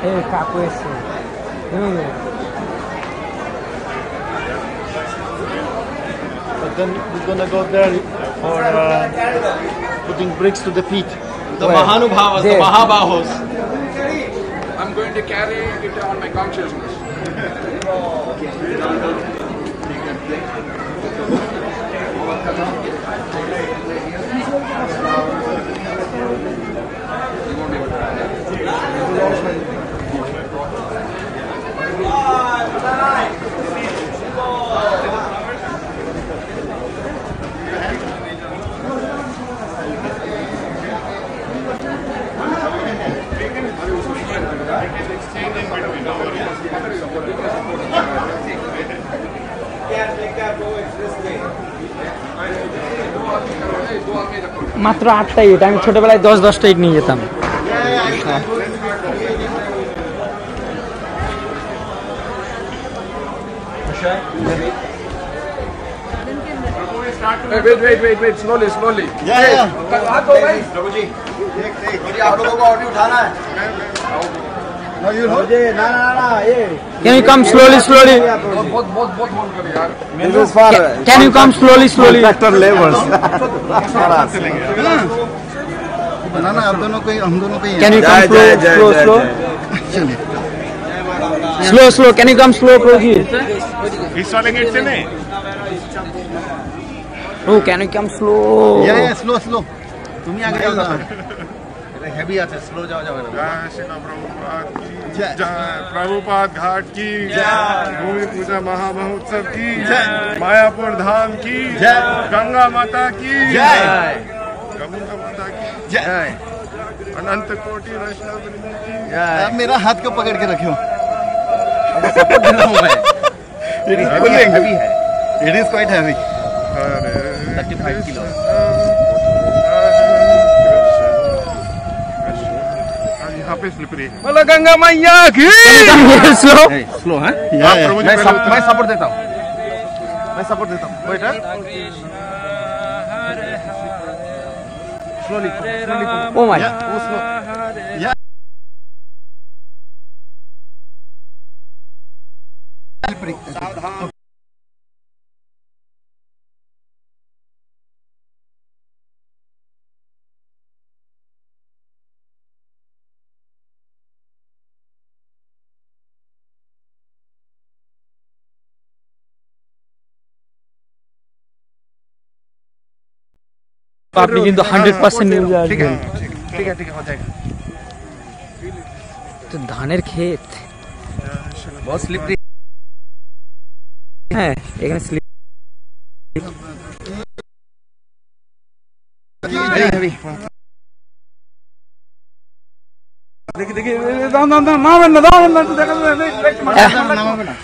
Hey, capo esse. But then we're gonna go there for putting bricks to the feet. The Mahanubhavas, the Mahabahos. I'm going to carry it on my consciousness. মাত্র 8টা ইট আমি ছোটবেলায় 10-10টা ইট নিয়ে যেতাম Wait, slowly. Yeah. प्रभु जी आप लोगों को audio उठाना है No, you hold it. No. Can you come slowly? बहुत hold कर यार. This is for Can you come slowly? Contractor labors. ना आप दोनों को हम दोनों को Can you come slow? Can you come slow, Prabhuji? इस वाले गेट से नहीं. Oh, can you come slow? Yeah, slow. तुम ही आगे जाओ ना. हेवी आते स्लो जाओ. जय श्री प्रभुपाद की जय. प्रभुपाद घाट की जय. भूमि पूजा महामहोत्सव की जय. मायापुर धाम की जय. गंगा माता की जय. गंगा माता की जय. अनंत कोटि वैष्णव की जय. अब मेरा हाथ को पकड़ के रखियो. It is heavy है. It is quite heavy. 35 kilos. यहाँ पे स्लिपरी. बोलो गंगा मैया की. स्लो है. मैं सपोर्ट देता हूँ. बेटा. Slowly. Oh my. Slow. Yeah. আপনি কিন্তু 100% নিউজে আসবেন ठीक है हो जाएगा তো ধানের ক্ষেত बहुत स्लिपरी হ্যাঁ এখানে স্লিপ heavy देखिए दाम नाम ना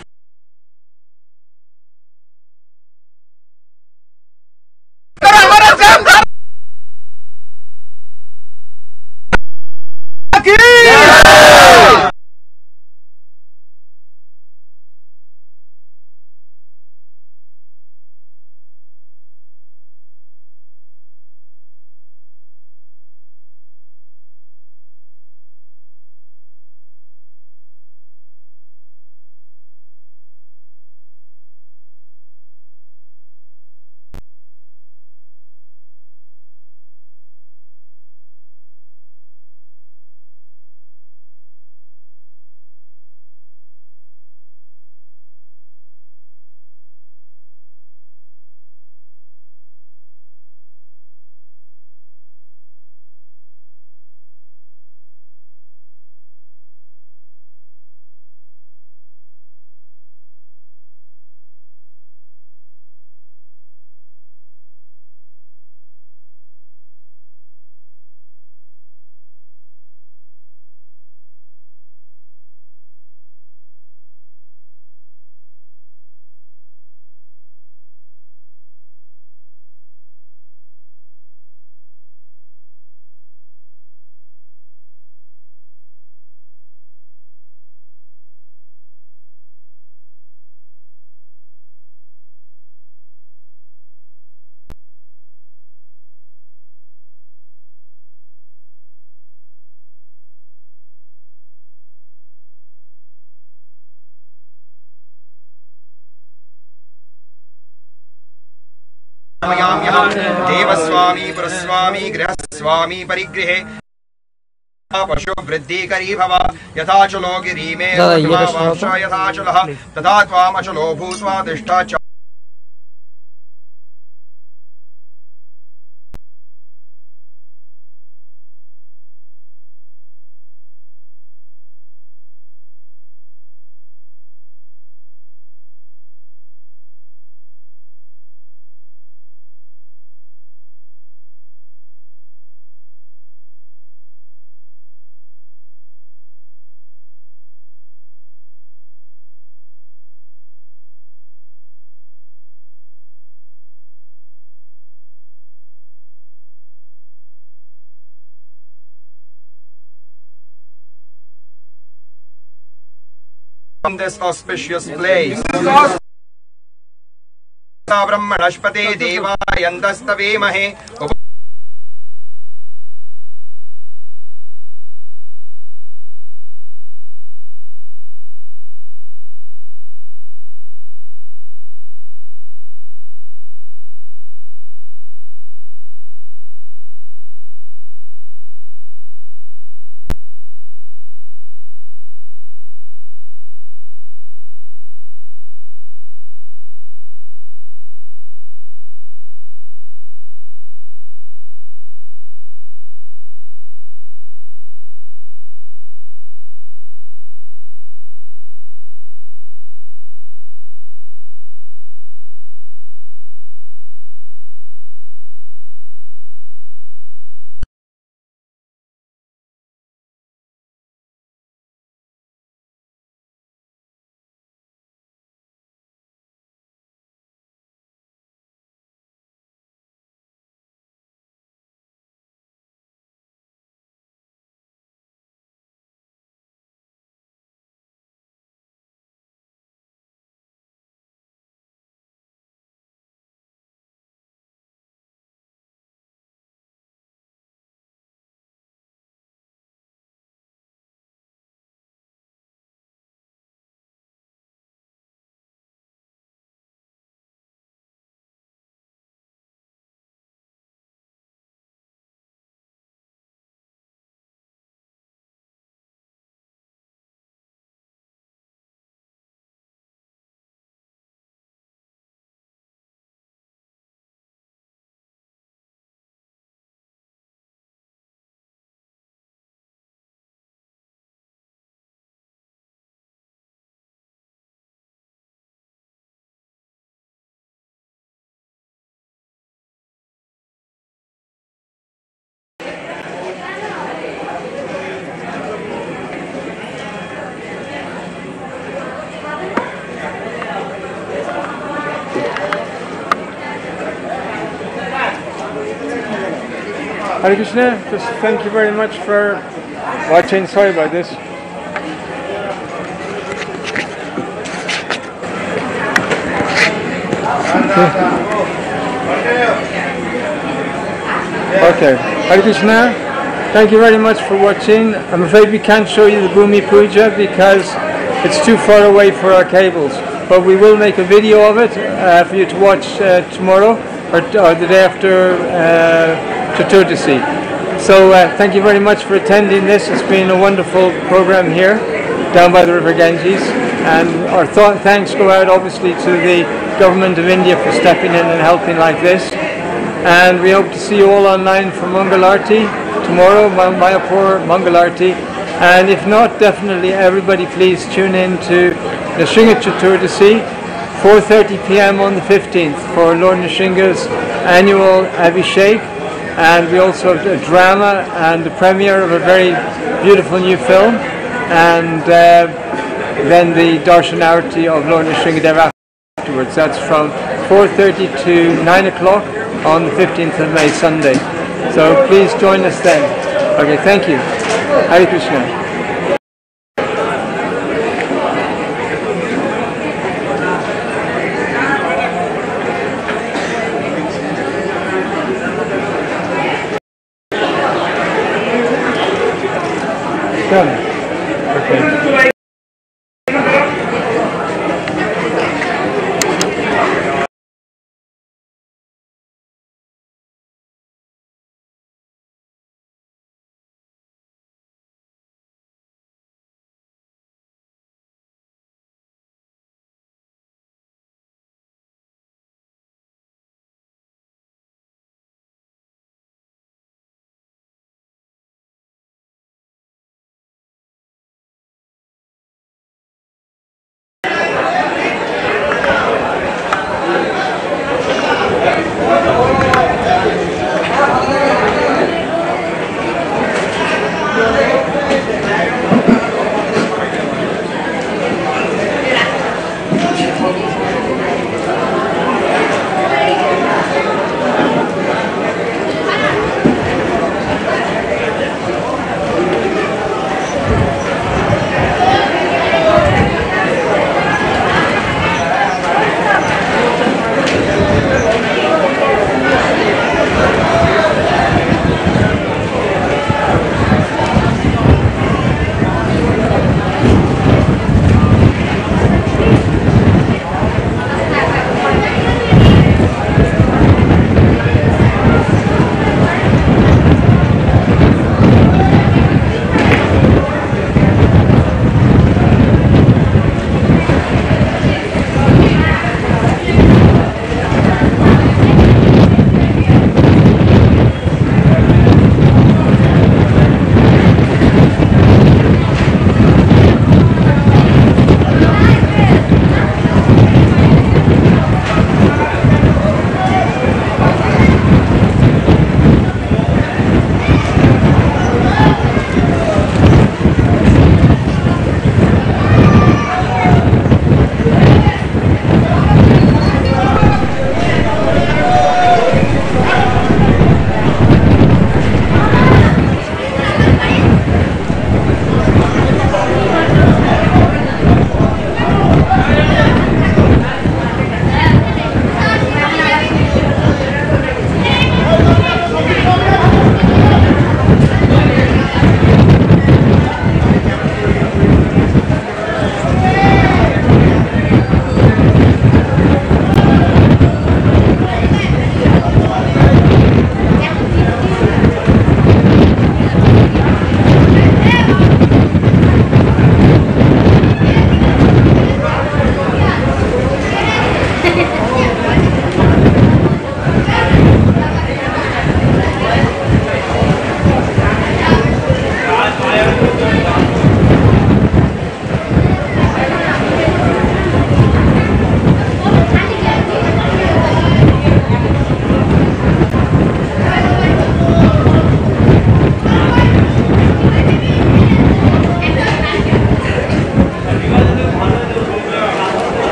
देवस्वामी पुरस्वामी गृहस्वामी परिगृहे पशु वृद्धि करी भव यथा चलो गिरी में यथा चलः तथा त्वामचलो भूत्वा तिष्ठा च this auspicious place. Brahmanashpate Devayandastave Hare Krishna, just thank you very much for watching. Sorry about this. Okay, Hare Krishna, thank you very much for watching. I'm afraid we can't show you the Bhumi Puja because it's too far away for our cables. But we will make a video of it for you to watch tomorrow or the day after Chaturdasi. So thank you very much for attending this. It's been a wonderful program here down by the River Ganges, and our thanks go out obviously to the Government of India for stepping in and helping like this. And we hope to see you all online for Mangalarti tomorrow, Mayapur Mangalarti. And if not, definitely everybody please tune in to Nrsimha Chaturdasi, 4:30 p.m. on the 15th for Lord Nrsimha's annual Abhishek. And we also have a drama and the premiere of a very beautiful new film, and then the Darshanarati of Lord Nrsimha afterwards. That's from 4:30 to 9 o'clock on the 15th of May, Sunday. So please join us then. Okay, thank you. Hare Krishna.